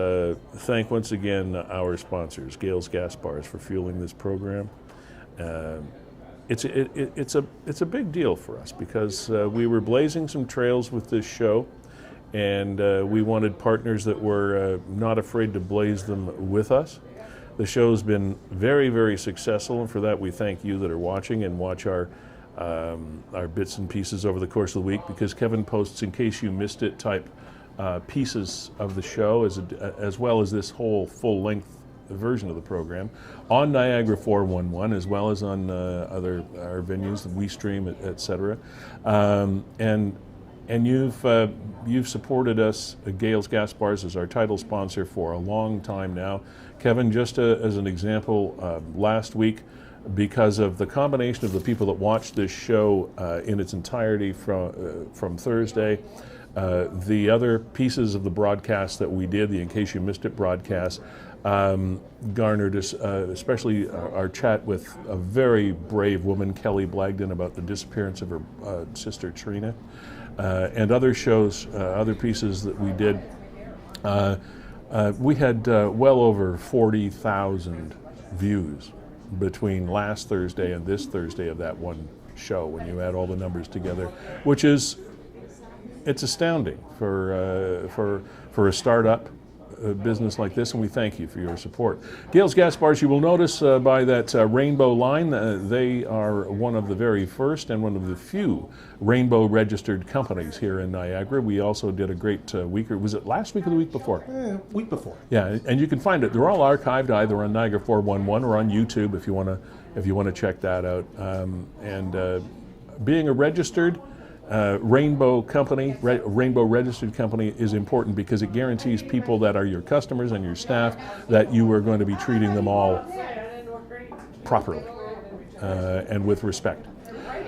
thank once again our sponsors, Gale's Gas Bars, for fueling this program. It's a big deal for us because we were blazing some trails with this show, and we wanted partners that were not afraid to blaze them with us. The show's been very, very successful, and for that we thank you that are watching and watch our bits and pieces over the course of the week, because Kevin posts, in case you missed it, type pieces of the show as well as this whole full-length version of the program on Niagara 411, as well as on our venues, the WeeStream, etc. And you've supported us, Gale's Gas Bars, as our title sponsor for a long time now. Kevin, just as an example, last week, because of the combination of the people that watched this show in its entirety from Thursday, the other pieces of the broadcast that we did, the In Case You Missed It broadcast, garnered us, especially our chat with a very brave woman, Kelly Blagden, about the disappearance of her sister Trina, and other shows, other pieces that we did. We had well over 40,000 views between last Thursday and this Thursday of that one show, when you add all the numbers together, which is, it's astounding for a startup business like this, and we thank you for your support. Gale's Gas Bars, you will notice by that rainbow line, they are one of the very first and one of the few rainbow registered companies here in Niagara. We also did a great week, or was it last week or the week before? Week before. Yeah, and you can find it. They're all archived either on Niagara 411 or on YouTube if you want to check that out. Being a registered rainbow company, rainbow registered company, is important because it guarantees people that are your customers and your staff that you are going to be treating them all properly and with respect.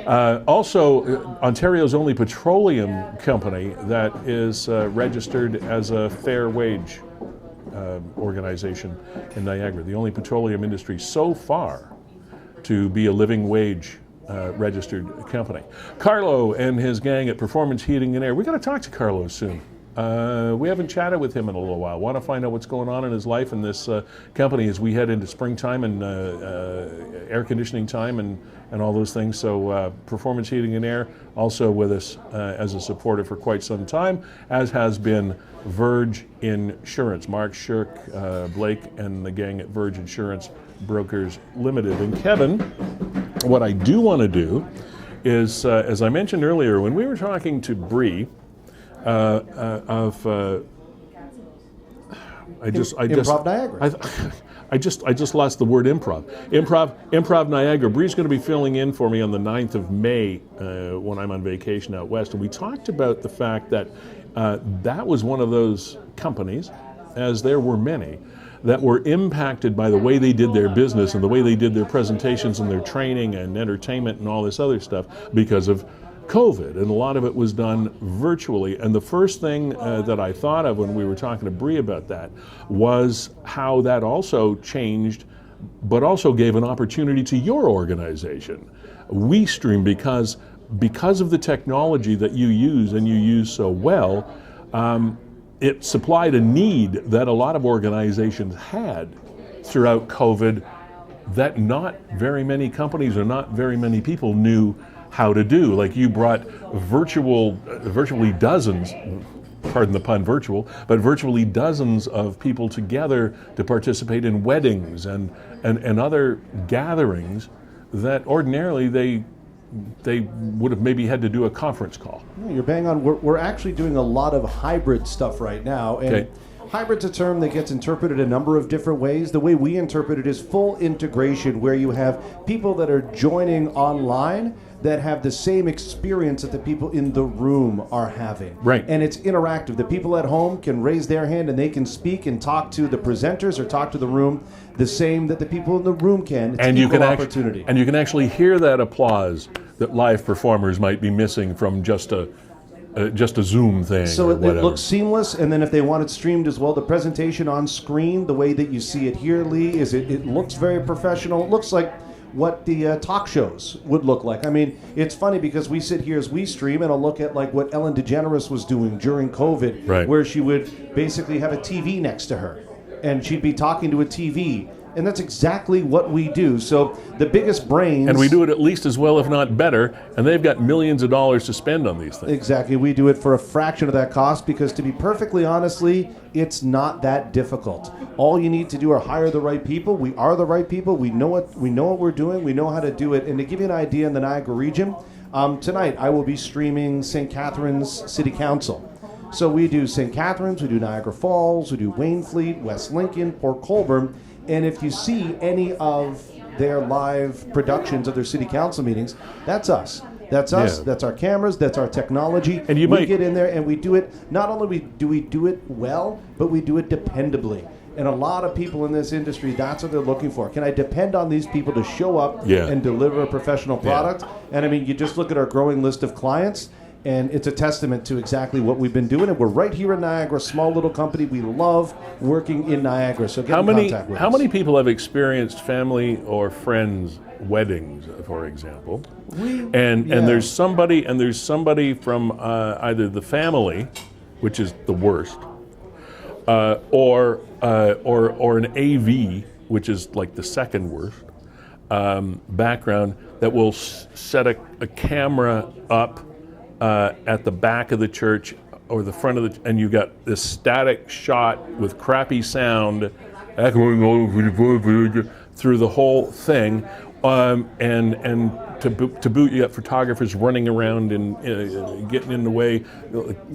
Also, Ontario's only petroleum company that is registered as a fair wage organization in Niagara. The only petroleum industry so far to be a living wage registered company. Carlo and his gang at Performance Heating and Air. We've got to talk to Carlo soon. We haven't chatted with him in a little while. Want to find out what's going on in his life and this company as we head into springtime and air conditioning time and all those things. So Performance Heating and Air also with us as a supporter for quite some time, as has been Verge Insurance. Mark Shirk, Blake, and the gang at Verge Insurance Brokers Limited. And Kevin, what I do want to do is, as I mentioned earlier, when we were talking to Bree, Improv Niagara. I just lost the word improv. Improv Niagara. Bree's going to be filling in for me on the 9th of May when I'm on vacation out west. And we talked about the fact that that was one of those companies, as there were many, that were impacted by the way they did their business and the way they did their presentations and their training and entertainment and all this other stuff because of COVID, and a lot of it was done virtually. And the first thing that I thought of when we were talking to Bree about that was how that also changed, but also gave an opportunity to your organization, WeeStream, because of the technology that you use and you use so well. It supplied a need that a lot of organizations had throughout COVID that not very many companies or not very many people knew how to do. Like you brought virtually dozens, pardon the pun, virtual, but virtually dozens of people together to participate in weddings and other gatherings that ordinarily they would have maybe had to do a conference call. You're bang on. We're actually doing a lot of hybrid stuff right now. And okay. Hybrid's a term that gets interpreted a number of different ways. The way we interpret it is full integration, where you have people that are joining online that have the same experience that the people in the room are having. Right. And it's interactive. The people at home can raise their hand and they can speak and talk to the presenters or talk to the room the same that the people in the room can. It's equal opportunity. And you can actually hear that applause that live performers might be missing from just a Zoom thing. So or it whatever. looks seamless, and then if they want it streamed as well, the presentation on screen, the way that you see it here, Lee, is it looks very professional. It looks like what the talk shows would look like. I mean, it's funny because we sit here as WeeStream and I'll look at like what Ellen DeGeneres was doing during COVID, right, where she would basically have a TV next to her and she'd be talking to a TV. And that's exactly what we do. So the biggest brains... And we do it at least as well, if not better, and they've got millions of dollars to spend on these things. Exactly. We do it for a fraction of that cost because, to be perfectly honestly, it's not that difficult. All you need to do are hire the right people. We are the right people. We know what we're doing. We know how to do it. And to give you an idea in the Niagara region, tonight I will be streaming St. Catharines City Council. So we do St. Catharines, we do Niagara Falls, we do Waynfleet, West Lincoln, Port Colborne. And if you see any of their live productions of their city council meetings, that's us. That's us. Yeah. That's our cameras. That's our technology. And we get in there and we do it. Not only do we do it well, but we do it dependably. And a lot of people in this industry, that's what they're looking for. Can I depend on these people to show up and deliver a professional product? Yeah. And I mean, you just look at our growing list of clients, and it's a testament to exactly what we've been doing. And we're right here in Niagara, a small little company. We love working in Niagara. So get in contact with us. How many people have experienced family or friends' weddings, for example? And there's somebody from either the family, which is the worst, or an AV, which is like the second worst background, that will set a camera up at the back of the church or the front of the, and you've got this static shot with crappy sound echoing through the whole thing, and to boot, you got photographers running around and getting in the way,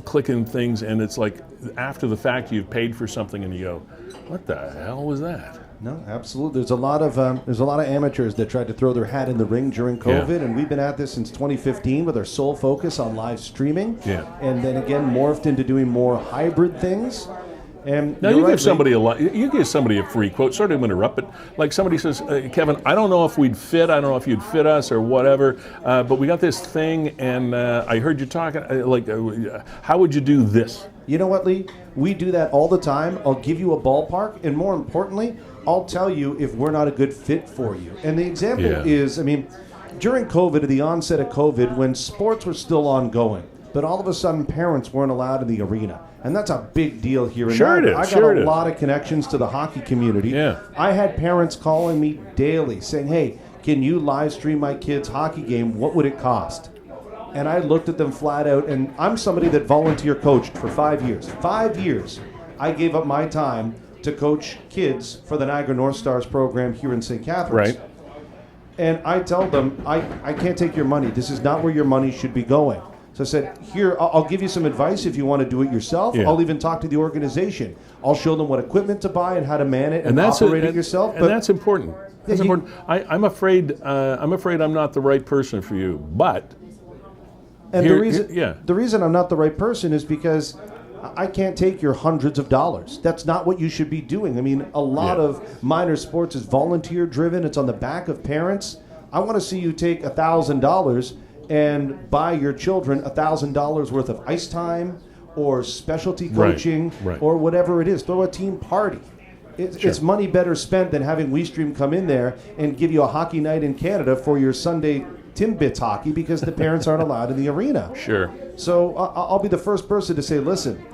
clicking things, and it's like after the fact you've paid for something and you go, what the hell was that? No, absolutely. There's a lot of amateurs that tried to throw their hat in the ring during COVID, and we've been at this since 2015 with our sole focus on live streaming. Yeah. And then again morphed into doing more hybrid things. And now you give somebody a free quote. Sorry to interrupt, but like somebody says, Kevin, I don't know if we'd fit. I don't know if you'd fit us or whatever. But we got this thing, and I heard you talking. How would you do this? You know what, Lee? We do that all the time. I'll give you a ballpark, and more importantly, I'll tell you if we're not a good fit for you. And the example is, I mean, during COVID, at the onset of COVID, when sports were still ongoing, but all of a sudden parents weren't allowed in the arena. And that's a big deal here in Niagara. I got a lot of connections to the hockey community. Yeah. I had parents calling me daily saying, hey, can you live stream my kid's hockey game? What would it cost? And I looked at them flat out, and I'm somebody that volunteer coached for 5 years. 5 years I gave up my time to coach kids for the Niagara North Stars program here in St. Catharines. Right. And I tell them, I can't take your money. This is not where your money should be going. So I said, here, I'll give you some advice if you want to do it yourself. Yeah. I'll even talk to the organization. I'll show them what equipment to buy and how to man it and operate it yourself. And that's important. That's important. I'm afraid I'm not the right person for you, but... And the reason I'm not the right person is because I can't take your hundreds of dollars. That's not what you should be doing. I mean, a lot of minor sports is volunteer driven. It's on the back of parents. I want to see you take $1,000 and buy your children $1,000 worth of ice time or specialty coaching or whatever it is. Throw a team party. It's money better spent than having WeeStreem come in there and give you a hockey night in Canada for your Sunday Timbits hockey because the parents aren't allowed in the arena. Sure. So I'll be the first person to say, listen,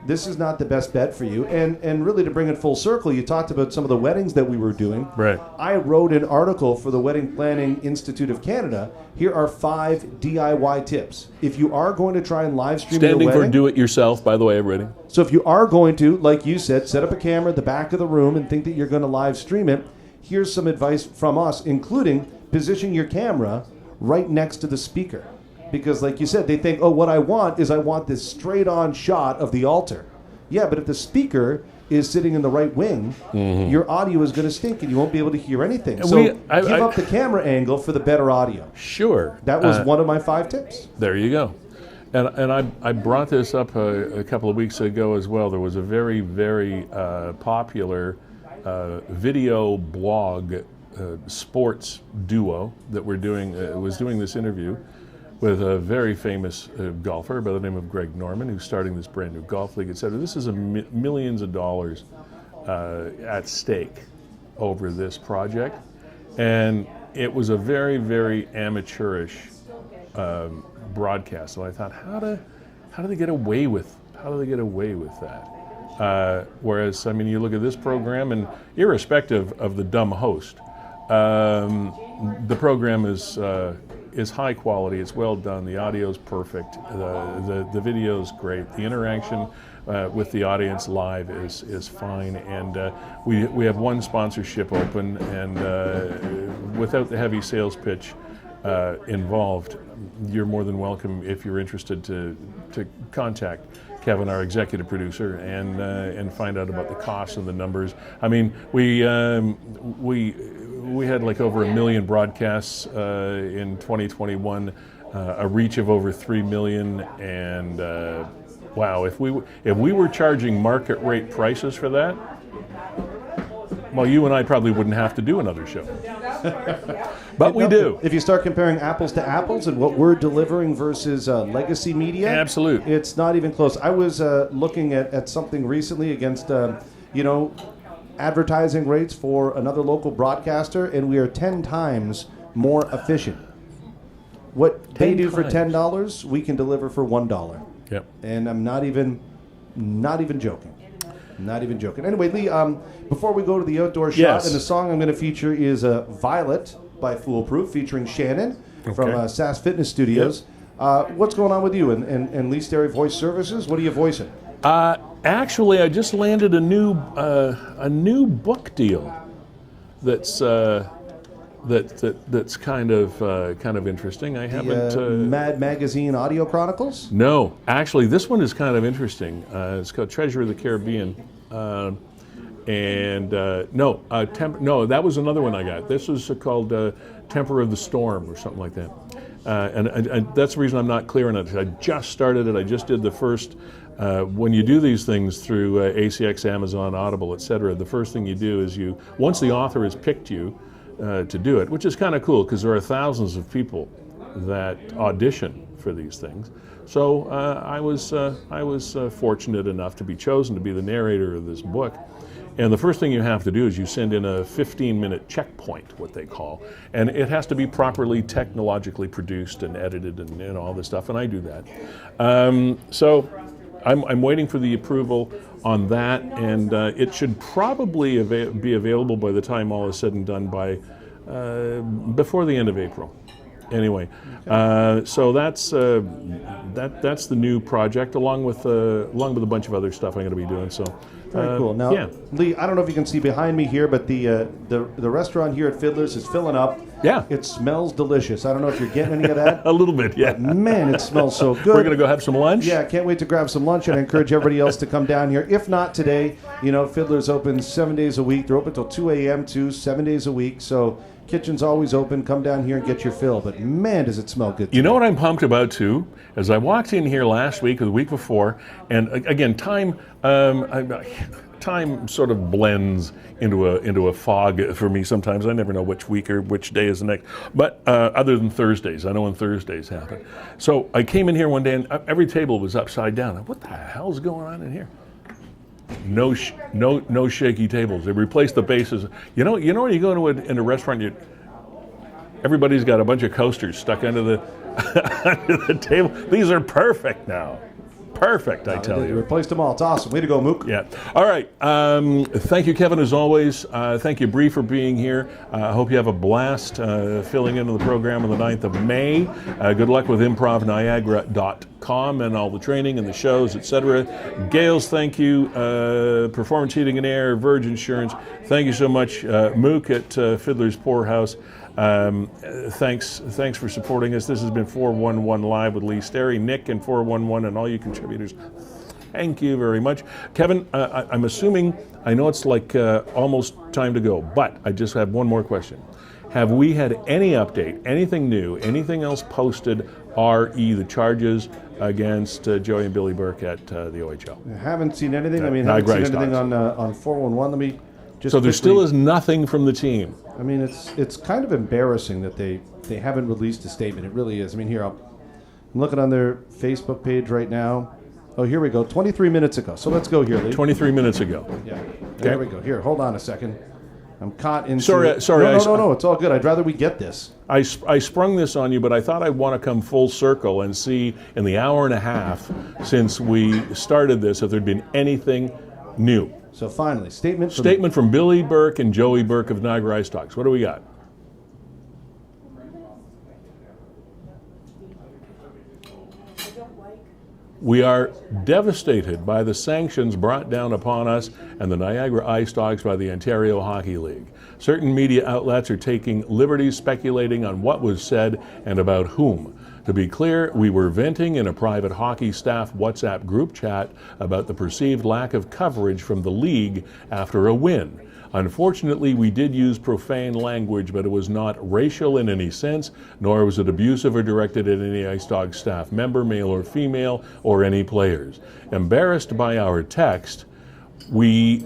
this is not the best bet for you. And really to bring it full circle, you talked about some of the weddings that we were doing. Right. I wrote an article for the Wedding Planning Institute of Canada. Here are 5 DIY tips. If you are going to try and live stream your wedding. Standing for do it yourself, by the way, I'm ready. So if you are going to, like you said, set up a camera at the back of the room and think that you're going to live stream it, here's some advice from us, including position your camera right next to the speaker. Because like you said, they think, oh, what I want this straight-on shot of the altar. Yeah, but if the speaker is sitting in the right wing, your audio is going to stink and you won't be able to hear anything. So give up the camera angle for the better audio. Sure. That was one of my 5 tips. There you go. And I brought this up a couple of weeks ago as well. There was a very, very popular video blog sports duo that was doing this interview with a very famous golfer by the name of Greg Norman, who's starting this brand new golf league, etc. This is millions of dollars at stake over this project, and it was a very, very amateurish broadcast. So I thought, how do they get away with that? Whereas, I mean, you look at this program, and irrespective of the dumb host, the program is high quality. It's well done. The audio's perfect. The video's great. The interaction with the audience live is fine. And we have one sponsorship open, and without the heavy sales pitch involved, you're more than welcome, if you're interested, to contact Kevin, our executive producer, and find out about the costs and the numbers. I mean, we had like over 1 million broadcasts in 2021, a reach of over 3 million, and wow, if we were charging market rate prices for that, well, you and I probably wouldn't have to do another show. But we do. If you start comparing apples to apples and what we're delivering versus legacy media, absolutely, it's not even close. I was looking at something recently against, advertising rates for another local broadcaster, and we are 10 times more efficient. What they do for $10, we can deliver for $1. Yep. And I'm not even joking. Not even joking. Anyway, Lee, before we go to the outdoor shot, and the song I'm going to feature is Violet by Foolproof, featuring Shannon from SAS Fitness Studios. Yep. What's going on with you and Lee Sterry Voice Services? What are you voicing? Actually, I just landed a new book deal that's kind of interesting. I haven't Mad Magazine Audio Chronicles? No, actually, this one is kind of interesting. It's called Treasure of the Caribbean, no, that was another one I got. This was called Temper of the Storm or something like that. And that's the reason I'm not clear on it. I just started it. I just did the first. When you do these things through ACX, Amazon, Audible, etc., the first thing you do is once the author has picked you to do it, which is kind of cool because there are thousands of people that audition for these things. So I was fortunate enough to be chosen to be the narrator of this book. And the first thing you have to do is you send in a 15-minute checkpoint, what they call, and it has to be properly technologically produced and edited and all this stuff, and I do that. So I'm waiting for the approval on that, and it should probably be available by the time all is said and done by before the end of April. Anyway, so that's the new project, along with a bunch of other stuff I'm going to be doing. So. Very cool. Now, Lee, I don't know if you can see behind me here, but the restaurant here at Fiddler's is filling up. Yeah. It smells delicious. I don't know if you're getting any of that. A little bit, yeah. Man, it smells so good. We're going to go have some lunch? Yeah, can't wait to grab some lunch, and I encourage everybody else to come down here. If not today, Fiddler's open 7 days a week. They're open till 2 a.m. too, 7 days a week. So kitchen's always open. Come down here and get your fill. But man, does it smell good today. You know what I'm pumped about too? As I walked in here last week or the week before, and again, time sort of blends into a fog for me sometimes. I never know which week or which day is the next. But other than Thursdays, I know when Thursdays happen. So I came in here one day and every table was upside down. What the hell's going on in here? No shaky tables. They replaced the bases. You know when you go in a restaurant, everybody's got a bunch of coasters stuck under the under the table. These are perfect now. Perfect, I tell you. Replaced them all. It's awesome. Way to go, Mook. Yeah. All right. Thank you, Kevin, as always. Thank you, Bree, for being here. I hope you have a blast filling into the program on the 9th of May. Good luck with improvniagara.com and all the training and the shows, etc. Gales, thank you. Performance Heating and Air, Verge Insurance. Thank you so much. Mook at Fiddler's Poorhouse. Thanks for supporting us. This has been 411 Live with Lee Sterry, Nick, and 411, and all you contributors. Thank you very much. Kevin, I'm assuming, I know it's like almost time to go, but I just have one more question. Have we had any update, anything new, anything else posted, re the charges against Joey and Billy Burke at the OHL? I haven't seen anything. Haven't seen anything on 411. Let me just So there still is nothing from the team. I mean, it's kind of embarrassing that they haven't released a statement. It really is. I mean, here, I'm looking on their Facebook page right now. Oh, here we go. 23 minutes ago. So let's go here, Lee. 23 minutes ago. Yeah. There we go. Here, hold on a second. I'm caught in. Sorry. No. It's all good. I'd rather we get this. I sprung this on you, but I thought I'd want to come full circle and see in the hour and a half since we started this if there'd been anything new. So finally, statement from Billy Burke and Joey Burke of Niagara IceDogs. What do we got? We are devastated by the sanctions brought down upon us and the Niagara IceDogs by the Ontario Hockey League. Certain media outlets are taking liberties speculating on what was said and about whom. To be clear, we were venting in a private hockey staff WhatsApp group chat about the perceived lack of coverage from the league after a win. Unfortunately, we did use profane language, but it was not racial in any sense, nor was it abusive or directed at any IceDog staff member, male or female, or any players. Embarrassed by our text, we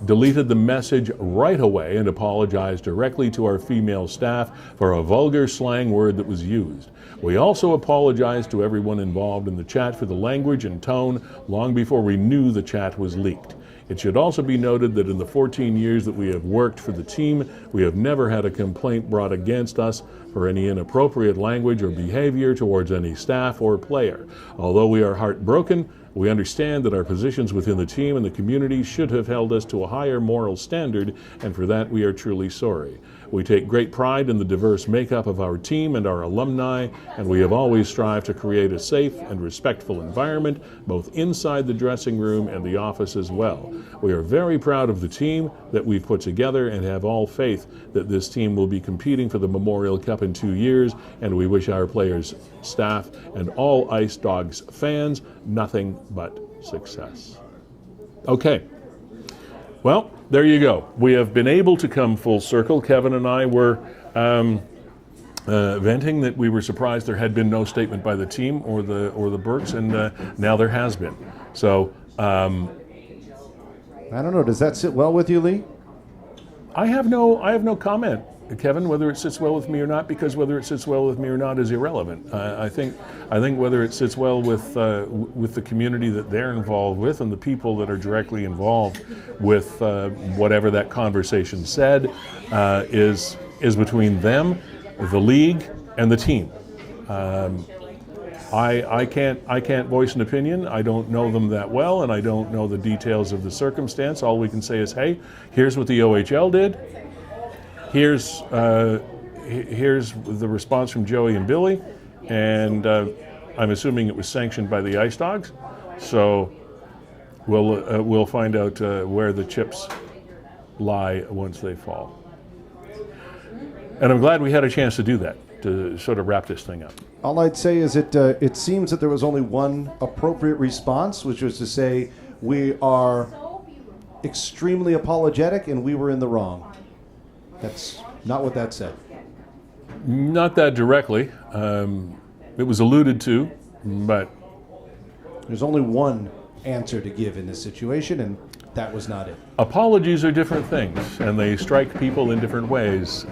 deleted the message right away and apologized directly to our female staff for a vulgar slang word that was used. We also apologized to everyone involved in the chat for the language and tone long before we knew the chat was leaked. It should also be noted that in the 14 years that we have worked for the team, we have never had a complaint brought against us for any inappropriate language or behavior towards any staff or player. Although we are heartbroken, we understand that our positions within the team and the community should have held us to a higher moral standard, and for that we are truly sorry. We take great pride in the diverse makeup of our team and our alumni, and we have always strived to create a safe and respectful environment, both inside the dressing room and the office as well. We are very proud of the team that we've put together and have all faith that this team will be competing for the Memorial Cup in 2 years, and we wish our players, staff, and all IceDogs fans nothing but success. Okay. Well, there you go. We have been able to come full circle. Kevin and I were venting that we were surprised there had been no statement by the team or the Burks, and now there has been. So I don't know. Does that sit well with you, Lee? I have no comment, Kevin, whether it sits well with me or not, because whether it sits well with me or not is irrelevant. I think whether it sits well with the community that they're involved with and the people that are directly involved with whatever that conversation said is between them, the league, and the team. I can't voice an opinion. I don't know them that well, and I don't know the details of the circumstance. All we can say is, hey, here's what the OHL did. Here's the response from Joey and Billy, and I'm assuming it was sanctioned by the IceDogs. So we'll find out where the chips lie once they fall. And I'm glad we had a chance to do that, to sort of wrap this thing up. All I'd say is it seems that there was only one appropriate response, which was to say we are extremely apologetic and we were in the wrong. That's not what that said. Not that directly. It was alluded to, but... There's only one answer to give in this situation, and that was not it. Apologies are different things, and they strike people in different ways,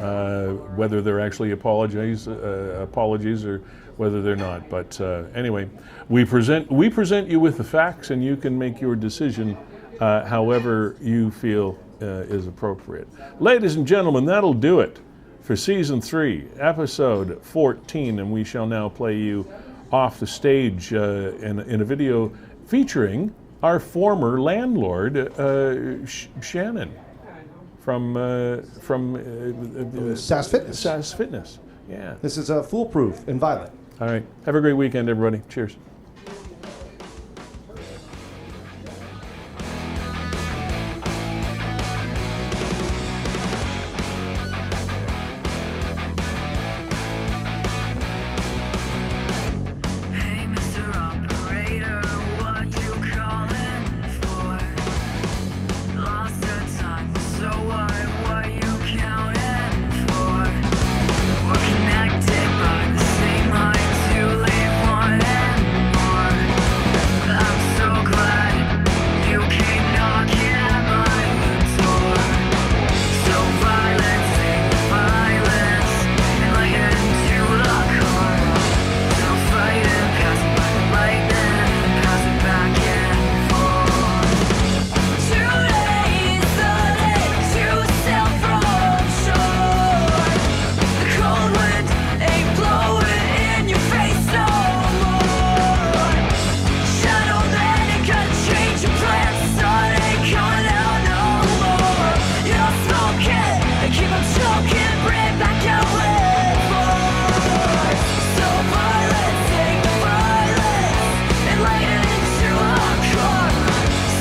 whether they're actually apologies or whether they're not. But anyway, we present you with the facts, and you can make your decision however you feel is appropriate. Ladies and gentlemen, that'll do it for Season 3, Episode 14, and we shall now play you off the stage in a video featuring our former landlord, Shannon, from SAS Fitness. SAS Fitness, yeah. This is Foolproof and Violet. All right. Have a great weekend, everybody. Cheers. Hey, Mr. Operator, what you calling for? Lost the time, so what you counting for? We're connected by the same line to leave one and more. I'm so glad you came knocking at my door. So violent, take the violence, and light into the car. So fight it, pass it by the lightning, pass it back and forth. Today's the day to sail from shore. The cold wind ain't blowing in your face no more. Shadow man ain't gonna change your plans, the sun ain't coming out no more. You don't smoke it and keep on choking, bring back out with force. So violent, take the violence and light it into a car.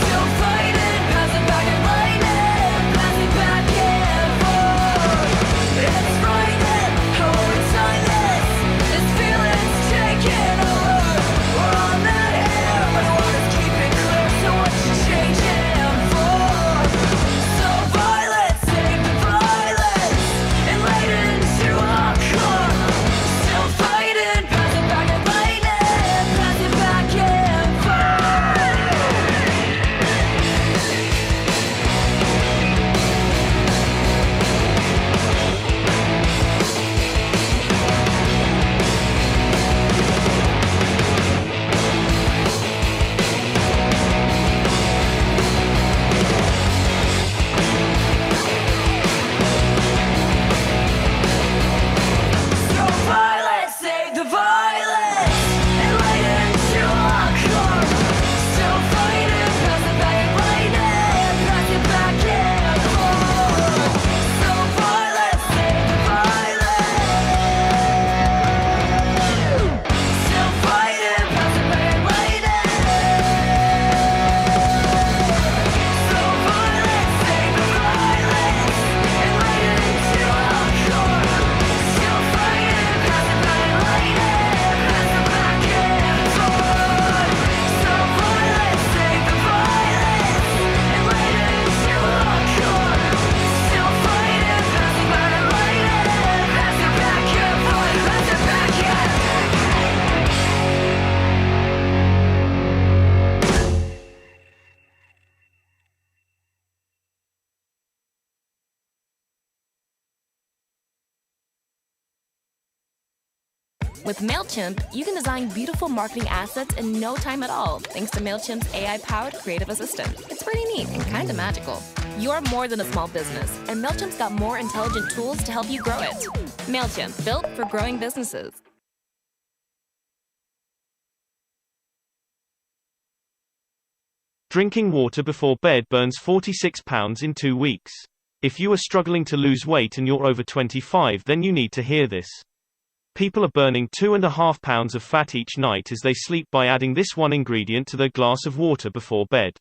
Still fighting, pass it back and lightning, pass it back and forth. It's frightening, how we time this feeling's taking over. We're on that air, but the water's keeping clear, so what you changing for? So violent, take the violence and light it into a car. Still fighting, pass it back and lightning, pass it back and forth. So violent, save the violence and light it into a car. Still fighting, pass it back and lightning, pass it back and forth. So violent, save the violence. Still fighting, pass it back and lightning. So violent, save the violence and light it into a car. Still fighting, pass it back and lightning, pass it back and forth. So violent, save the violence and light it into a car. Still fighting, pass it back and lightning, pass it back and forth, pass it back and With MailChimp, you can design beautiful marketing assets in no time at all, thanks to MailChimp's AI-powered creative assistant. It's pretty neat and kind of magical. You are more than a small business, and MailChimp's got more intelligent tools to help you grow it. MailChimp, built for growing businesses. Drinking water before bed burns 46 pounds in 2 weeks. If you are struggling to lose weight and you're over 25, then you need to hear this. People are burning 2.5 pounds of fat each night as they sleep by adding this one ingredient to their glass of water before bed.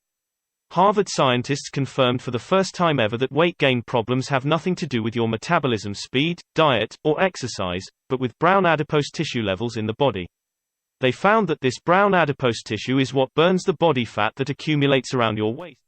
Harvard scientists confirmed for the first time ever that weight gain problems have nothing to do with your metabolism speed, diet, or exercise, but with brown adipose tissue levels in the body. They found that this brown adipose tissue is what burns the body fat that accumulates around your waist.